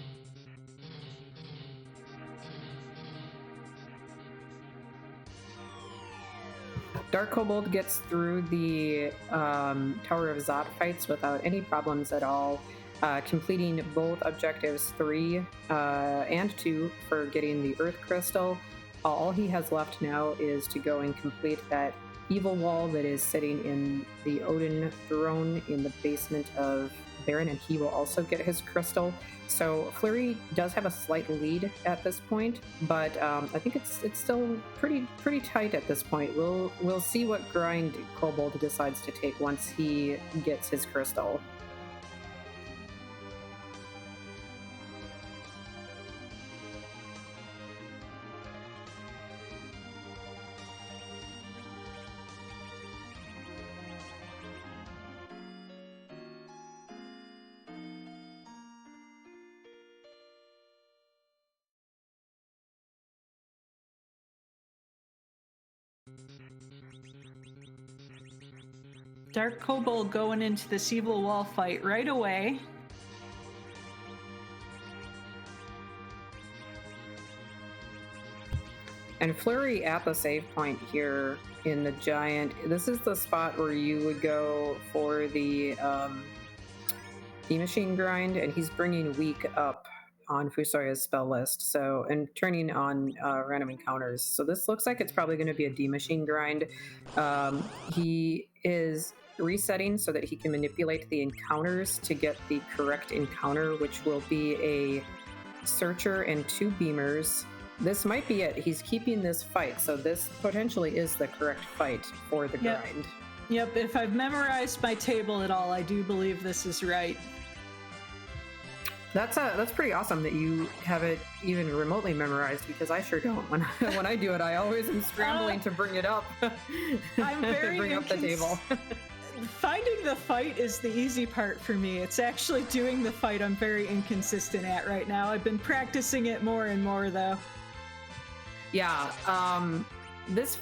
DarkKobold gets through the Tower of Zot fights without any problems at all, completing both objectives 3 and 2 for getting the Earth Crystal. All he has left now is to go and complete that evil wall that is sitting in the Odin throne in the basement of Baron, and he will also get his crystal. So Fleury does have a slight lead at this point, but I think it's still pretty tight at this point. We'll see what grind Kobold decides to take once he gets his crystal. DarkKobold going into this evil wall fight right away. And Fleury at the save point here in the giant. This is the spot where you would go for the D-Machine grind, and he's bringing weak up on Fusoya's spell list, so, and turning on random encounters. So this looks like it's probably going to be a D-Machine grind. He is resetting so that he can manipulate the encounters to get the correct encounter, which will be a Searcher and 2 Beamers. This might be it. He's keeping this fight, so this potentially is the correct fight for the grind. Yep, if I've memorized my table at all, I do believe this is right. That's pretty awesome that you have it even remotely memorized, because I sure don't. When I do it, I always am scrambling to bring it up. I'm very to bring up the table. Finding the fight is the easy part for me. It's actually doing the fight I'm very inconsistent at right now. I've been practicing it more and more, though. Yeah, this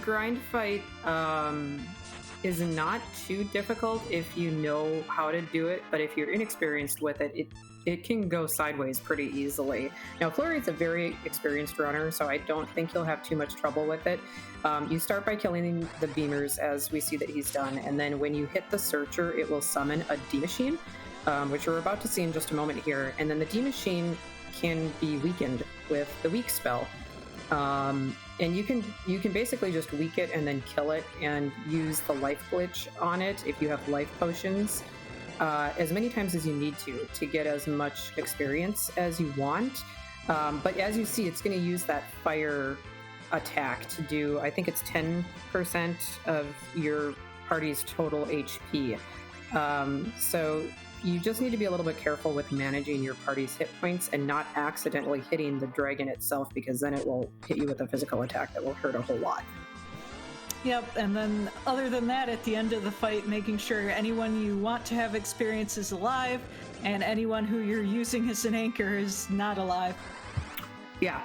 grind fight is not too difficult if you know how to do it, but if you're inexperienced with it, it can go sideways pretty easily. Now, Fleury's a very experienced runner, so I don't think he'll have too much trouble with it. You start by killing the Beamers, as we see that he's done, and then when you hit the Searcher, it will summon a D-Machine, which we're about to see in just a moment here, and then the D-Machine can be weakened with the weak spell. And you can basically just weak it and then kill it and use the life glitch on it if you have life potions as many times as you need to get as much experience as you want. But as you see, it's going to use that fire attack to do, I think it's 10% of your party's total HP. So you just need to be a little bit careful with managing your party's hit points and not accidentally hitting the dragon itself, because then it will hit you with a physical attack that will hurt a whole lot. Yep, and then other than that, at the end of the fight, making sure anyone you want to have experience is alive, and anyone who you're using as an anchor is not alive. Yeah.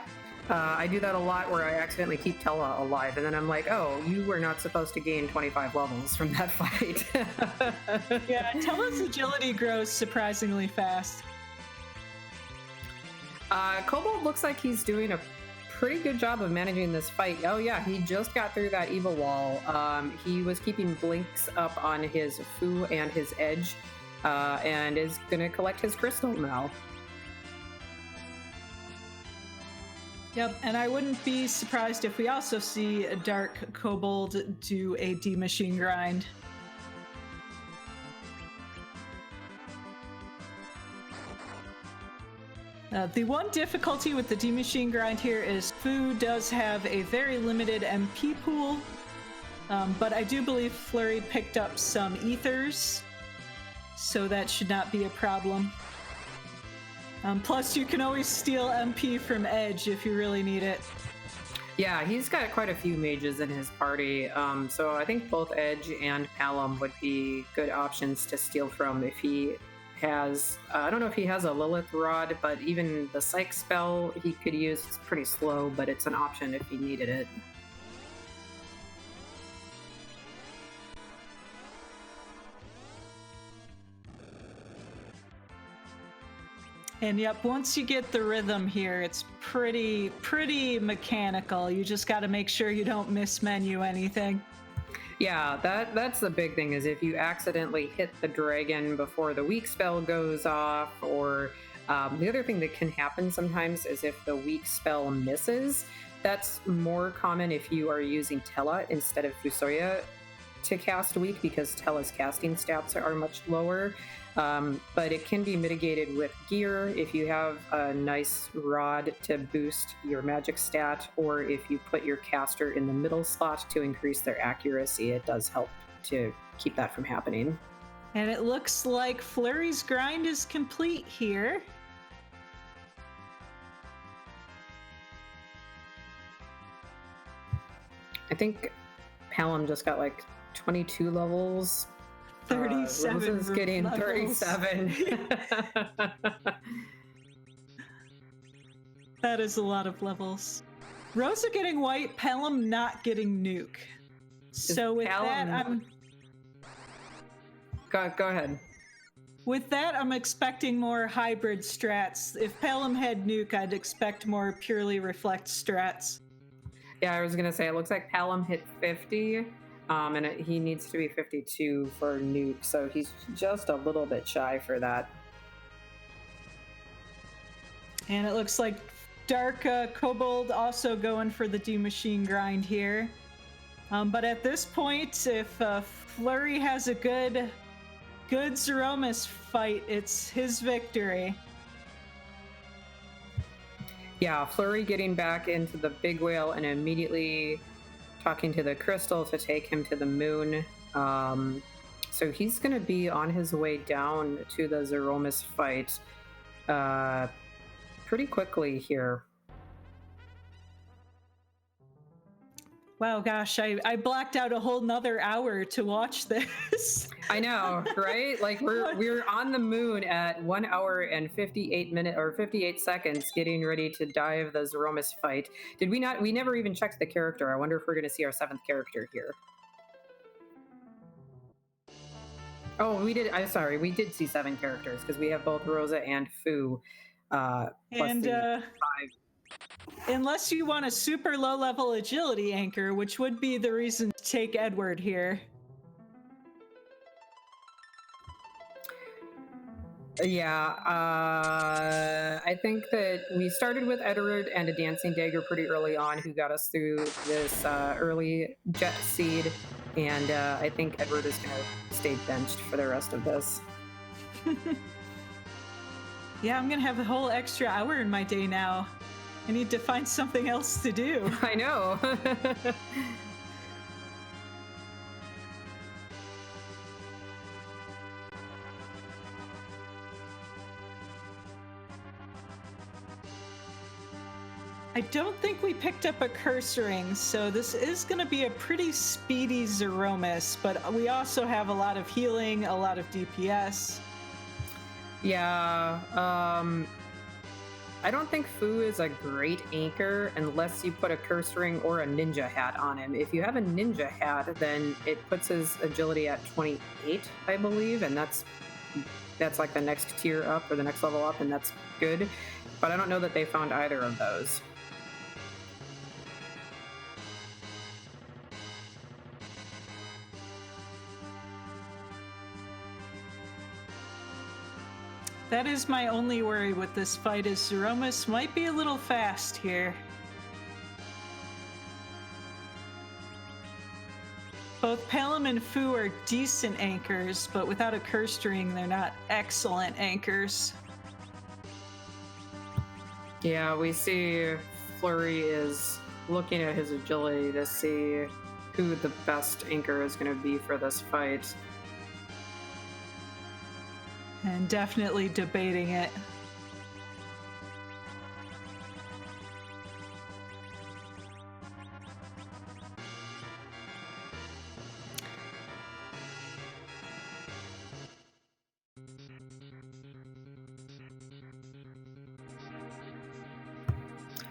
I do that a lot where I accidentally keep Tella alive, and then I'm like, oh, you were not supposed to gain 25 levels from that fight. Yeah, Tella's agility grows surprisingly fast. Kobold looks like he's doing a pretty good job of managing this fight. Oh yeah, he just got through that evil wall. He was keeping blinks up on his Fu and his edge, and is going to collect his crystal now. Yep, and I wouldn't be surprised if we also see a DarkKobold do a D-Machine grind. The one difficulty with the D-Machine grind here is Fu does have a very limited MP pool, but I do believe Fleury picked up some ethers, so that should not be a problem. Plus, you can always steal MP from Edge if you really need it. Yeah, he's got quite a few mages in his party, so I think both Edge and Palom would be good options to steal from if he has... I don't know if he has a Lilith Rod, but even the Psych spell he could use is pretty slow, but it's an option if he needed it. And yep, once you get the rhythm here, it's pretty mechanical. You just got to make sure you don't mismenu anything. Yeah, that's the big thing, is if you accidentally hit the dragon before the weak spell goes off, or the other thing that can happen sometimes is if the weak spell misses. That's more common if you are using Tella instead of Fusoya to cast weak, because Tella's casting stats are much lower. But it can be mitigated with gear if you have a nice rod to boost your magic stat, or if you put your caster in the middle slot to increase their accuracy. It does help to keep that from happening. And it looks like Fleury's grind is complete here. I think Palom just got like 22 levels. 37. Rosa's getting levels. 37. That is a lot of levels. Rosa getting white, Palom not getting nuke. So with that, I'm... Go ahead. With that, I'm expecting more hybrid strats. If Palom had nuke, I'd expect more purely reflect strats. Yeah, I was going to say, it looks like Palom hit 50. And he needs to be 52 for nuke, so he's just a little bit shy for that. And it looks like DarkKobold also going for the D-Machine grind here. But at this point, if Fleury has a good Zeromus fight, it's his victory. Yeah, Fleury getting back into the big whale and immediately talking to the crystal to take him to the moon. So he's going to be on his way down to the Zeromus fight pretty quickly here. Wow, gosh, I blacked out a whole nother hour to watch this. I know, right? Like we're on the moon at 1 hour and 58 seconds, getting ready to dive the Zeromus fight. Did we not? We never even checked the character. I wonder if we're going to see our 7th character here. Oh, we did. I'm sorry, we did see 7 characters because we have both Rosa and Fu. Plus and 5. Unless you want a super low level agility anchor, which would be the reason to take Edward here. Yeah, I think that we started with Edward and a dancing dagger pretty early on, who got us through this early jet seed, and I think Edward is going to stay benched for the rest of this. Yeah, I'm going to have a whole extra hour in my day now. I need to find something else to do. I know. I don't think we picked up a curse ring, so this is going to be a pretty speedy Zeromus, but we also have a lot of healing, a lot of DPS. Yeah, I don't think Fu is a great anchor unless you put a curse ring or a ninja hat on him. If you have a ninja hat, then it puts his agility at 28, I believe, and that's like the next tier up or the next level up, and that's good. But I don't know that they found either of those. That is my only worry with this fight, is Zeromus might be a little fast here. Both Pelham and Fu are decent anchors, but without a curse ring, they're not excellent anchors. Yeah, we see Fleury is looking at his agility to see who the best anchor is going to be for this fight. And definitely debating it.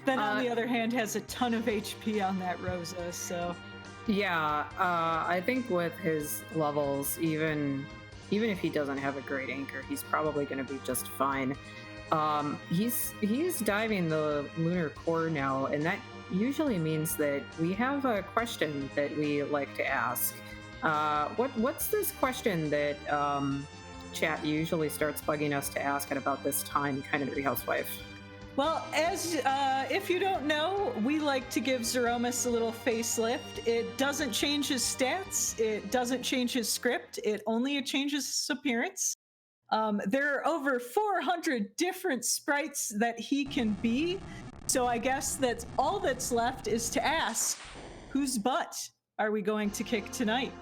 Then on the other hand, has a ton of HP on that Rosa, so... Yeah, I think with his levels, even if he doesn't have a great anchor, he's probably going to be just fine. He's diving the lunar core now, and that usually means that we have a question that we like to ask. What's this question that chat usually starts bugging us to ask at about this time, kind of Nerdy Housewife? Well, as if you don't know, we like to give Zeromus a little facelift. It doesn't change his stats. It doesn't change his script. It only changes his appearance. There are over 400 different sprites that he can be. So I guess that's all that's left is to ask, whose butt are we going to kick tonight?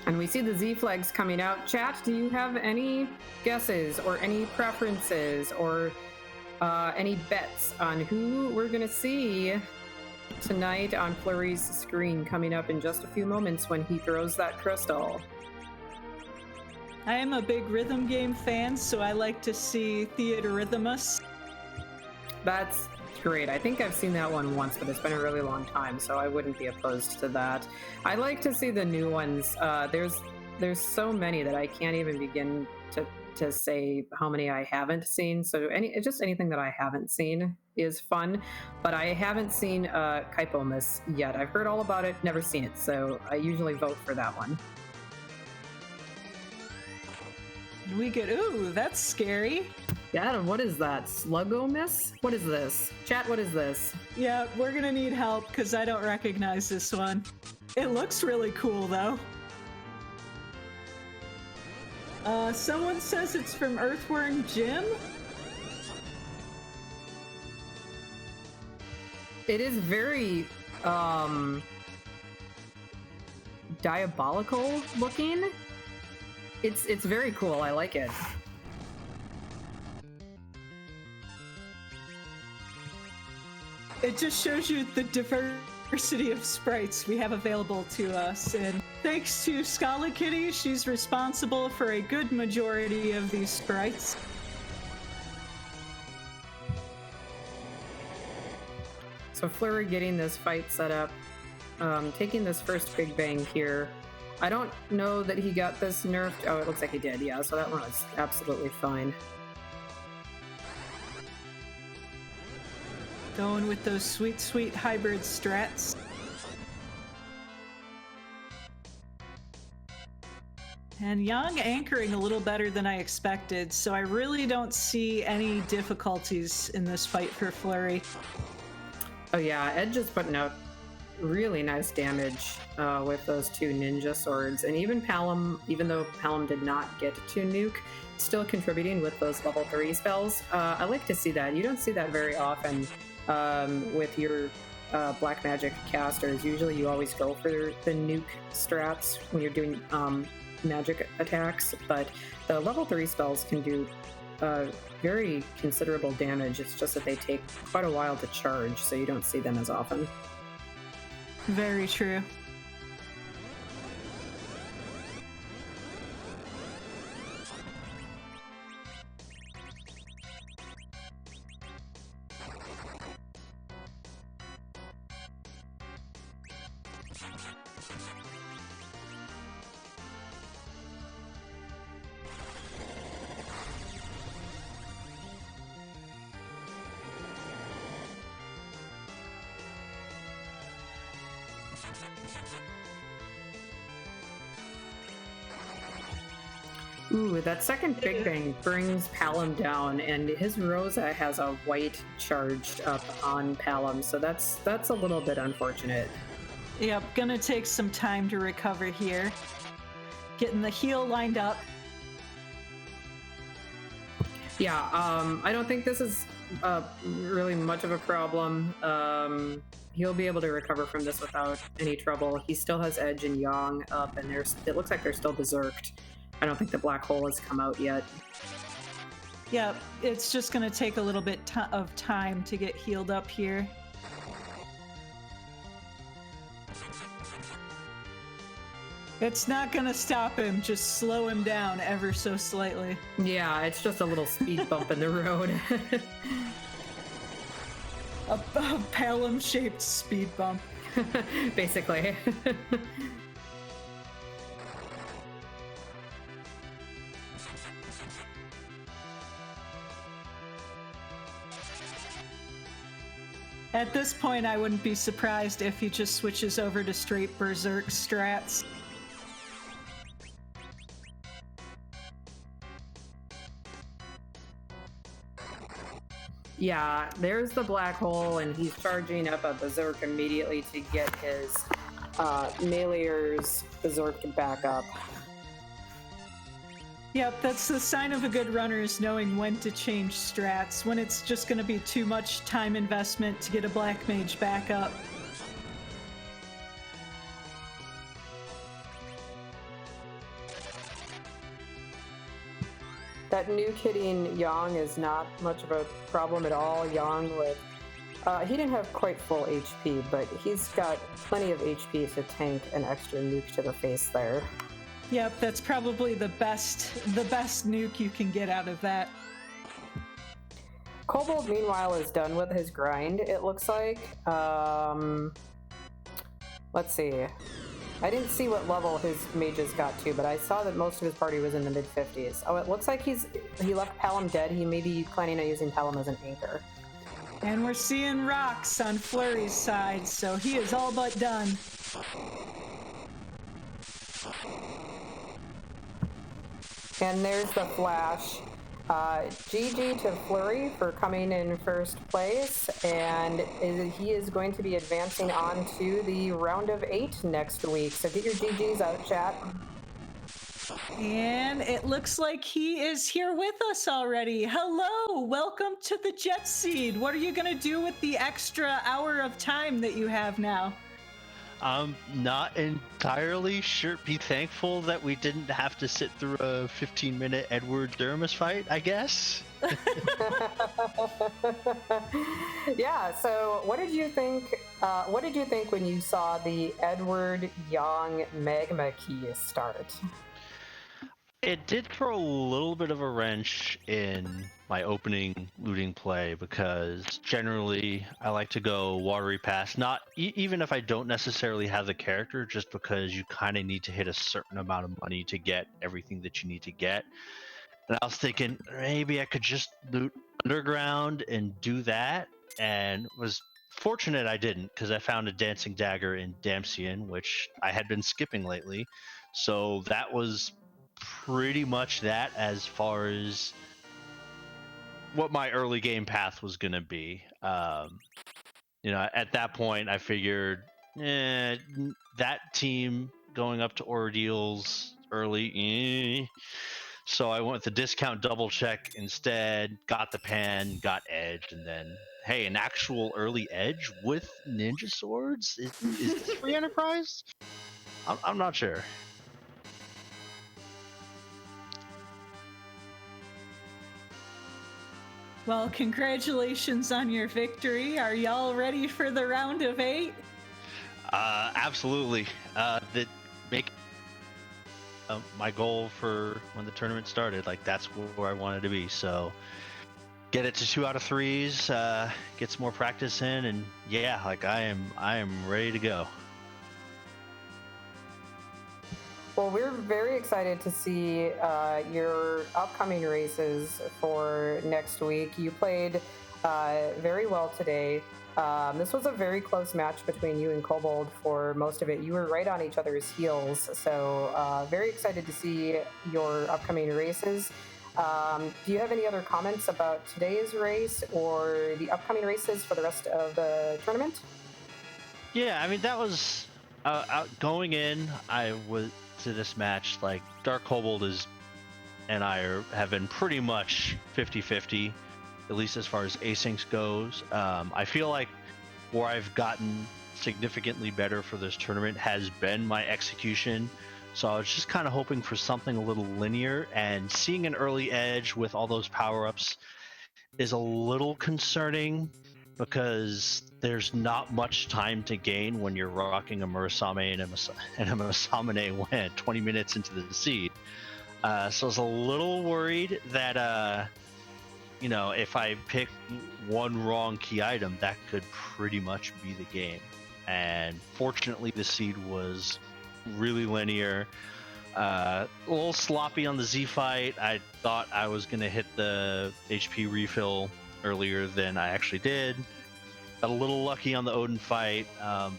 And we see the Z flags coming out. Chat, do you have any guesses or any preferences or any bets on who we're going to see tonight on Fleury's screen coming up in just a few moments when he throws that crystal? I am a big rhythm game fan, so I like to see Theaterrhythmus. That's great. I think I've seen that one once, but it's been a really long time, so I wouldn't be opposed to that. I like to see the new ones. There's so many that I can't even begin to say how many I haven't seen. So anything that I haven't seen is fun, but I haven't seen Kaipomus yet. I've heard all about it, never seen it, so I usually vote for that one. We get, ooh, that's scary. Yeah, what is that? Sluggomus? What is this? Chat, what is this? Yeah, we're gonna need help because I don't recognize this one. It looks really cool though. Someone says it's from Earthworm Jim. It is very diabolical looking. It's very cool. I like it. It just shows you the diversity of sprites we have available to us, and thanks to Scala Kitty, she's responsible for a good majority of these sprites. So Fleury getting this fight set up, taking this first big bang here. I don't know that he got this nerfed. Oh, it looks like he did, yeah, so that one was absolutely fine. Going with those sweet, sweet hybrid strats. And Yang anchoring a little better than I expected, so I really don't see any difficulties in this fight for Fleury. Oh yeah, Edge is putting out really nice damage with those two ninja swords, and even Pelham, even though Pelham did not get to nuke, still contributing with those level 3 spells. I like to see that. You don't see that very often with your black magic casters. Usually you always go for the nuke strats when you're doing magic attacks, but the level 3 spells can do very considerable damage. It's just that they take quite a while to charge, so you don't see them as often. Very true. Ooh, that second Big Bang brings Palom down, and his Rosa has a white charged up on Palom, so that's a little bit unfortunate. Yep, gonna take some time to recover here. Getting the heal lined up. Yeah, I don't think this is really much of a problem. He'll be able to recover from this without any trouble. He still has Edge and Yang up, and it looks like they're still berserked. I don't think the black hole has come out yet. Yeah, it's just going to take a little bit of time to get healed up here. It's not going to stop him, just slow him down ever so slightly. Yeah, it's just a little speed bump in the road. a Palom-shaped speed bump. Basically. At this point, I wouldn't be surprised if he just switches over to straight Berserk strats. Yeah, there's the black hole, and he's charging up a Berserk immediately to get his meleeers Berserked back up. Yep, that's the sign of a good runner, is knowing when to change strats, when it's just going to be too much time investment to get a black mage back up. That new kitting Yang is not much of a problem at all. Yang he didn't have quite full HP, but he's got plenty of HP to tank an extra nuke to the face there. Yep, that's probably the best nuke you can get out of that. Kobold, meanwhile, is done with his grind, it looks like. Let's see. I didn't see what level his mages got to, but I saw that most of his party was in the mid-50s. Oh, it looks like he left Palom dead. He may be planning on using Palom as an anchor. And we're seeing rocks on Fleury's side, so he is all but done. And there's the flash. GG to Fleury for coming in first place, and he is going to be advancing on to the round of 8 next week. So get your GGs out, chat. And it looks like he is here with us already. Hello, welcome to the Jet Seed. What are you going to do with the extra hour of time that you have now? I'm not entirely sure. Be thankful that we didn't have to sit through a 15-minute Edward Dermis fight, I guess. Yeah, so what did you think when you saw the Edward Yang magma key start? It did throw a little bit of a wrench in my opening looting play, because generally I like to go watery pass, not even if I don't necessarily have the character, just because you kind of need to hit a certain amount of money to get everything that you need to get. And I was thinking maybe I could just loot underground and do that, and was fortunate I didn't, because I found a dancing dagger in Damsian, which I had been skipping lately. So that was pretty much that as far as what my early game path was going to be. At that point I figured that team going up to ordeals early, so I went with the discount double check instead, got the pan, got edge, and then hey, an actual early edge with ninja swords? Is this free enterprise? I'm not sure. Well, congratulations on your victory. Are y'all ready for the round of 8? Absolutely. That make my goal for when the tournament started. Like that's where I wanted to be. So get it to 2 out of 3s. Get some more practice in, and yeah, like I am ready to go. Well, we're very excited to see your upcoming races for next week. You played very well today. This was a very close match between you and Kobold for most of it. You were right on each other's heels. So very excited to see your upcoming races. Do you have any other comments about today's race or the upcoming races for the rest of the tournament? Yeah, I mean that was going in. I was to this match like DarkKobold and I have been pretty much 50-50, at least as far as asyncs goes. I feel like where I've gotten significantly better for this tournament has been my execution. So I was just kind of hoping for something a little linear, and seeing an early edge with all those power-ups is a little concerning because there's not much time to gain when you're rocking a Murasame and a Masamune when 20 minutes into the seed. So I was a little worried that, if I pick one wrong key item, that could pretty much be the game. And fortunately, the seed was really linear. A little sloppy on the Z fight. I thought I was going to hit the HP refill earlier than I actually did. Got a little lucky on the Odin fight,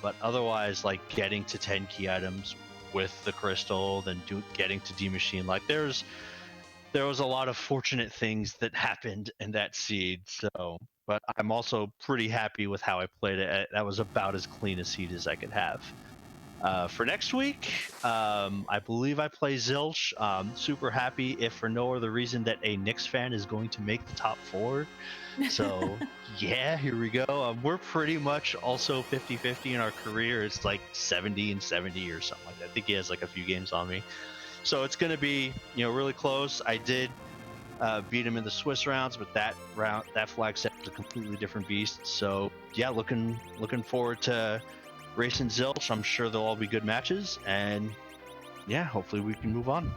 but otherwise, like getting to 10 key items with the crystal, then getting to D-Machine, like there was a lot of fortunate things that happened in that seed. So, but I'm also pretty happy with how I played it. That was about as clean a seed as I could have. For next week, I believe I play Zilch. Super happy, if for no other reason, that a Knicks fan is going to make the top 4. So yeah, here we go. We're pretty much also 50-50 in our career. It's like 70 and 70 or something like that. I think he has like a few games on me. So it's going to be, really close. I did beat him in the Swiss rounds, but that flag set was a completely different beast. So yeah, looking forward to racing Zilch. I'm sure they'll all be good matches, and yeah, hopefully we can move on.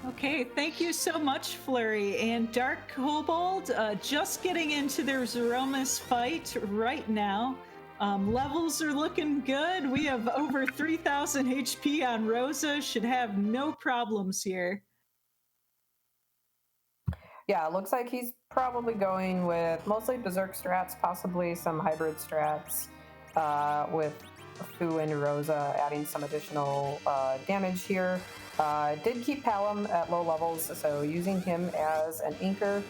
Okay, thank you so much, Fleury. And DarkKobold, just getting into their Zeromus fight right now. Levels are looking good. We have over 3,000 HP on Rosa. Should have no problems here. Yeah, it looks like he's probably going with mostly Berserk strats, possibly some hybrid strats with Fu and Rosa adding some additional damage here. Did keep Palom at low levels, so using him as an anchor,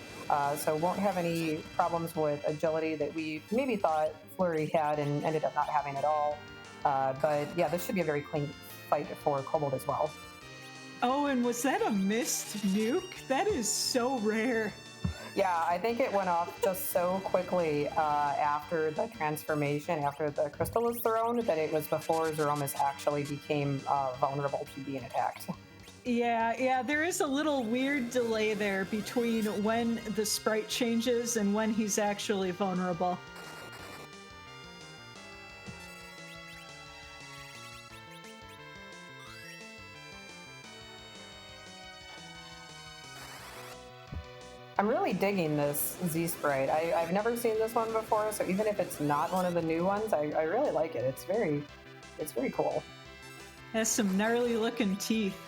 so won't have any problems with agility that we maybe thought Fleury had and ended up not having at all. But yeah, this should be a very clean fight for Kobold as well. Oh, and was that a missed nuke? That is so rare. Yeah, I think it went off just so quickly after the transformation, after the crystal was thrown, that it was before Zeromus actually became vulnerable to being attacked. Yeah, there is a little weird delay there between when the sprite changes and when he's actually vulnerable. I'm really digging this Z sprite. I've never seen this one before, so even if it's not one of the new ones, I really like it. It's very cool. Has some gnarly looking teeth.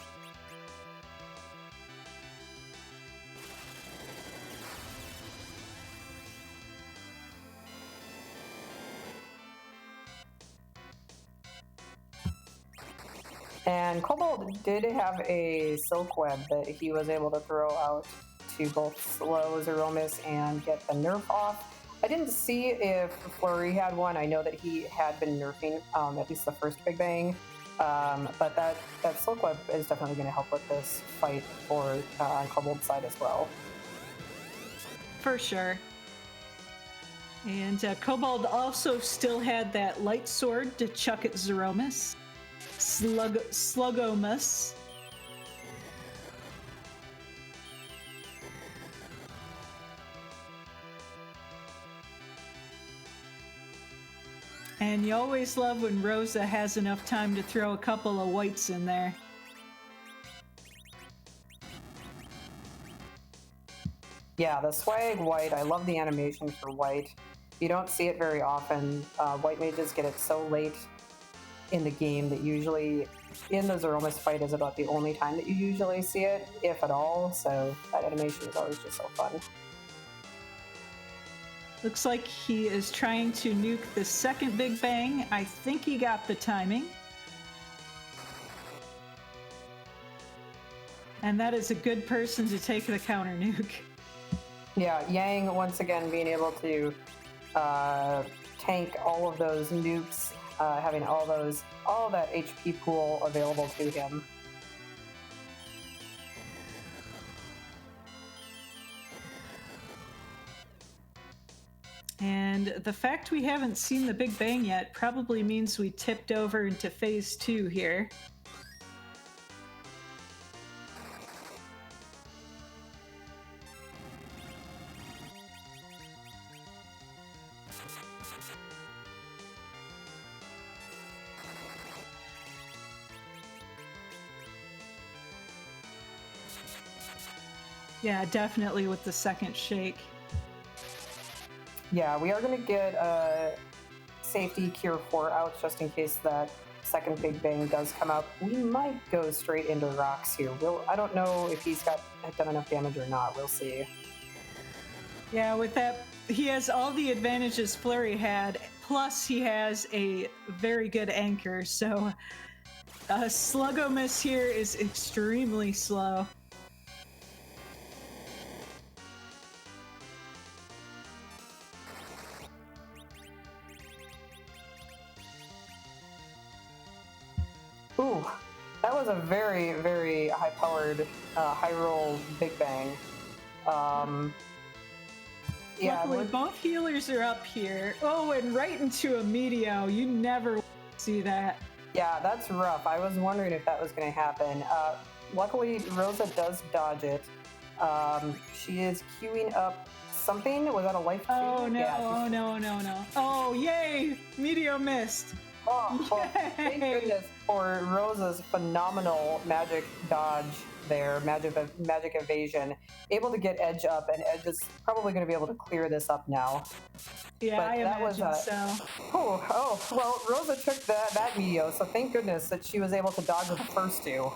And Kobold did have a silk web that he was able to throw out to both slow Zeromus and get the nerf off. I didn't see if Fleury had one. I know that he had been nerfing at least the first Big Bang. But that silk web is definitely going to help with this fight for on Kobold's side as well. For sure. And Kobold also still had that light sword to chuck at Zeromus. Sluggomus. And you always love when Rosa has enough time to throw a couple of whites in there. Yeah, the swag white, I love the animation for white. You don't see it very often. White mages get it so late in the game that usually in the Zeromus fight is about the only time that you usually see it, if at all. So that animation is always just so fun. Looks like he is trying to nuke the second Big Bang. I think he got the timing. And that is a good person to take the counter nuke. Yeah, Yang once again being able to tank all of those nukes, having all that HP pool available to him. And the fact we haven't seen the Big Bang yet probably means we tipped over into phase 2 here. Yeah, definitely with the second shake. Yeah, we are going to get a safety Cure 4 out just in case that second Big Bang does come out. We might go straight into rocks here. I don't know if he's done enough damage or not. We'll see. Yeah, with that, he has all the advantages Fleury had, plus he has a very good anchor, so Sluggo-Miss here is extremely slow. Ooh, that was a very, very high-powered, high-roll Big Bang. Yeah, luckily, both healers are up here. Oh, and right into a Meteo. You never see that. Yeah, that's rough. I was wondering if that was going to happen. Luckily, Rosa does dodge it. She is queuing up something. Was that a life? Oh no! Yeah, oh no! Oh yay! Meteo missed. Oh, well, thank goodness for Rosa's phenomenal magic dodge there, magic evasion. Able to get Edge up, and Edge is probably going to be able to clear this up now. Yeah, but I imagine so. Oh, well, Rosa took that Meteo, so thank goodness that she was able to dodge the first two.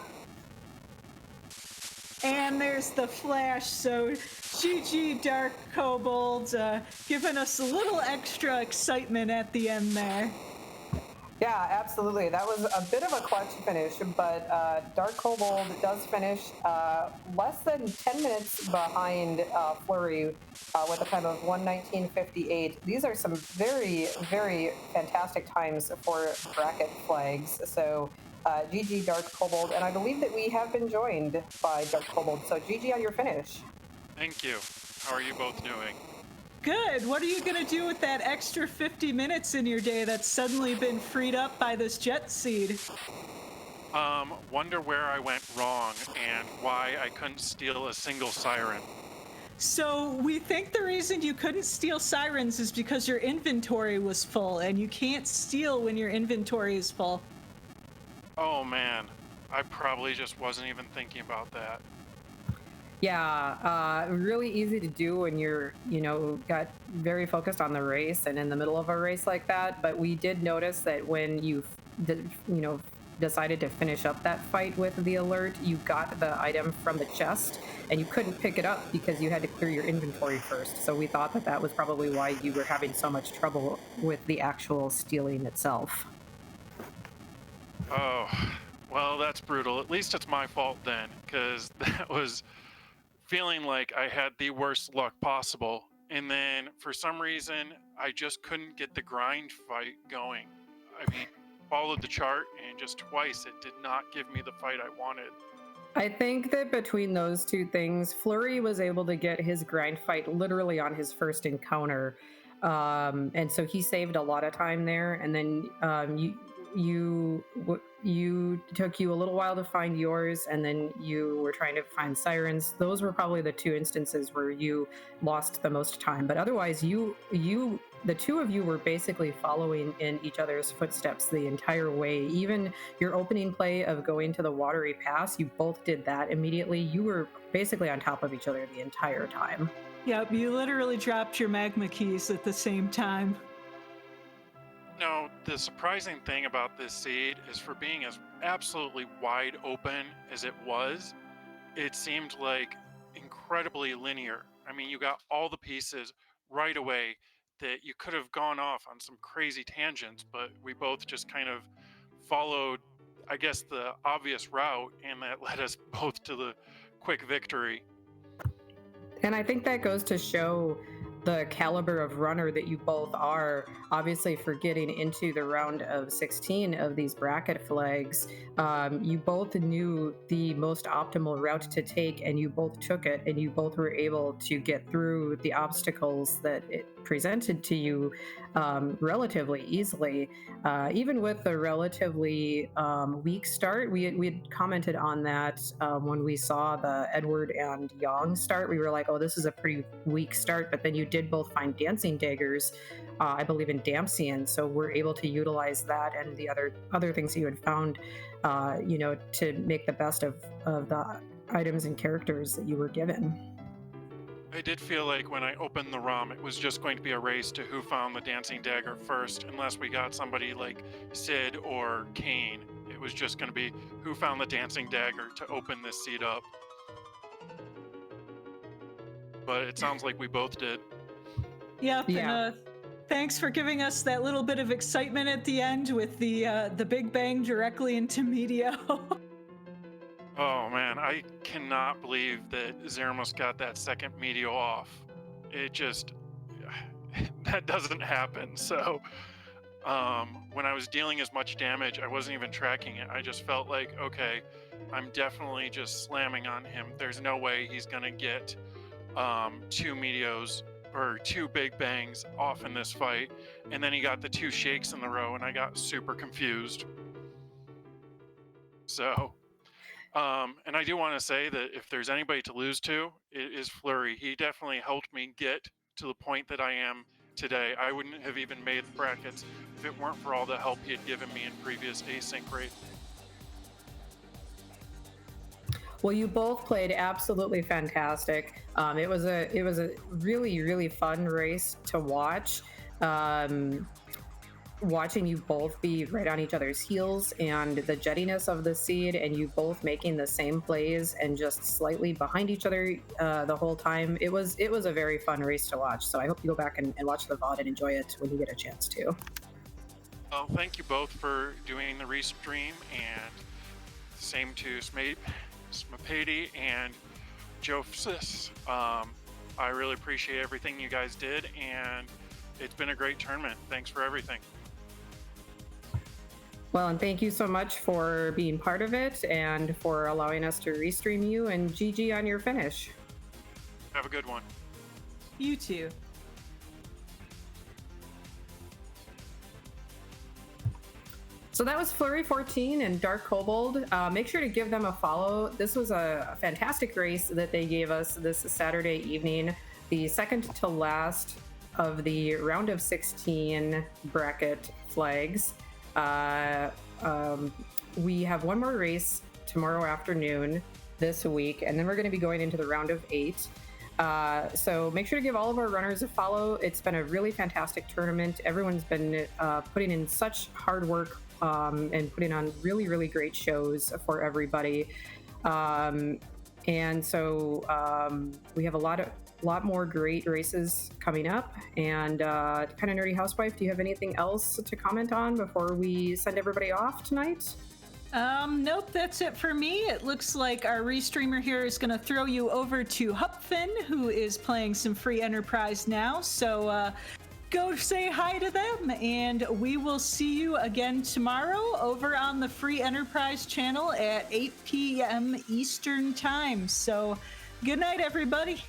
And there's the flash, so GG DarkKobold, giving us a little extra excitement at the end there. Yeah, absolutely. That was a bit of a clutch finish, but DarkKobold does finish less than 10 minutes behind Fleury with a time of 1:19.58. These are some very, very fantastic times for bracket flags. So GG DarkKobold, and I believe that we have been joined by DarkKobold. So GG on your finish. Thank you. How are you both doing? Good. What are you going to do with that extra 50 minutes in your day that's suddenly been freed up by this jet seed? Wonder where I went wrong and why I couldn't steal a single siren. So we think the reason you couldn't steal sirens is because your inventory was full, and you can't steal when your inventory is full. Oh man, I probably just wasn't even thinking about that. Yeah, really easy to do when you're, got very focused on the race and in the middle of a race like that. But we did notice that when you, decided to finish up that fight with the alert, you got the item from the chest and you couldn't pick it up because you had to clear your inventory first. So we thought that that was probably why you were having so much trouble with the actual stealing itself. Oh, well, that's brutal. At least it's my fault then, because that was feeling like I had the worst luck possible. And then for some reason, I just couldn't get the grind fight going. I mean, followed the chart and just twice it did not give me the fight I wanted. I think that between those two things, Fleury was able to get his grind fight literally on his first encounter. And so he saved a lot of time there. And then you took you a little while to find yours, and then you were trying to find sirens. Those were probably the two instances where you lost the most time, but otherwise you the two of you were basically following in each other's footsteps the entire way. Even your opening play of going to the watery pass, you both did that immediately. You were basically on top of each other the entire time. Yep, you literally dropped your magma keys at the same time. No, the surprising thing about this seed is for being as absolutely wide open as it was, it seemed like incredibly linear. I mean, you got all the pieces right away that you could have gone off on some crazy tangents, but we both just kind of followed, I guess, the obvious route, and that led us both to the quick victory. And I think that goes to show the caliber of runner that you both are. Obviously, for getting into the round of 16 of these bracket flags, you both knew the most optimal route to take, and you both took it, and you both were able to get through the obstacles that it presented to you relatively easily. Even with the relatively weak start, we had commented on that when we saw the Edward and Yang start. We were like, oh, this is a pretty weak start, but then you did both find dancing daggers, I believe in Damsian, so we're able to utilize that and the other things you had found, to make the best of the items and characters that you were given. I did feel like when I opened the ROM, it was just going to be a race to who found the dancing dagger first, unless we got somebody like Sid or Kane. It was just going to be who found the dancing dagger to open this seed up. But it sounds like we both did. Yep, Yeah. and thanks for giving us that little bit of excitement at the end with the Big Bang directly into Medio. Oh man, I cannot believe that Zeramos got that second Meteor off. It just, that doesn't happen. So when I was dealing as much damage, I wasn't even tracking it. I just felt like, okay, I'm definitely just slamming on him. There's no way he's gonna get two Meteors or two Big Bangs off in this fight. And then he got the two shakes in the row, and I got super confused. So, and I do want to say that if there's anybody to lose to, it is Fleury. He definitely helped me get to the point that I am today. I wouldn't have even made the brackets if it weren't for all the help he had given me in previous async raid. Well, you both played absolutely fantastic. It was a really, really fun race to watch. Watching you both be right on each other's heels and the jettiness of the seed, and you both making the same plays and just slightly behind each other the whole time. It was a very fun race to watch. So I hope you go back and watch the VOD and enjoy it when you get a chance to. Well, thank you both for doing the restream, and same to Smapady and Jofsis. I really appreciate everything you guys did, and it's been a great tournament. Thanks for everything. Well, and thank you so much for being part of it and for allowing us to restream you, and GG on your finish. Have a good one. You too. So that was Fleury14 and DarkKobold. Make sure to give them a follow. This was a fantastic race that they gave us this Saturday evening, the second to last of the round of 16 bracket flags. We have one more race tomorrow afternoon this week, and then we're going to be going into the round of 8. So make sure to give all of our runners a follow. It's been a really fantastic tournament. Everyone's been putting in such hard work and putting on really, really great shows for everybody. And so we have a lot more great races coming up. And kind of nerdy housewife, do you have anything else to comment on before we send everybody off tonight? Nope, that's it for me. It looks like our restreamer here is going to throw you over to Hupfin, who is playing some free Enterprise now. So go say hi to them, and we will see you again tomorrow over on the Free Enterprise channel at 8 p.m. Eastern Time. So good night, everybody.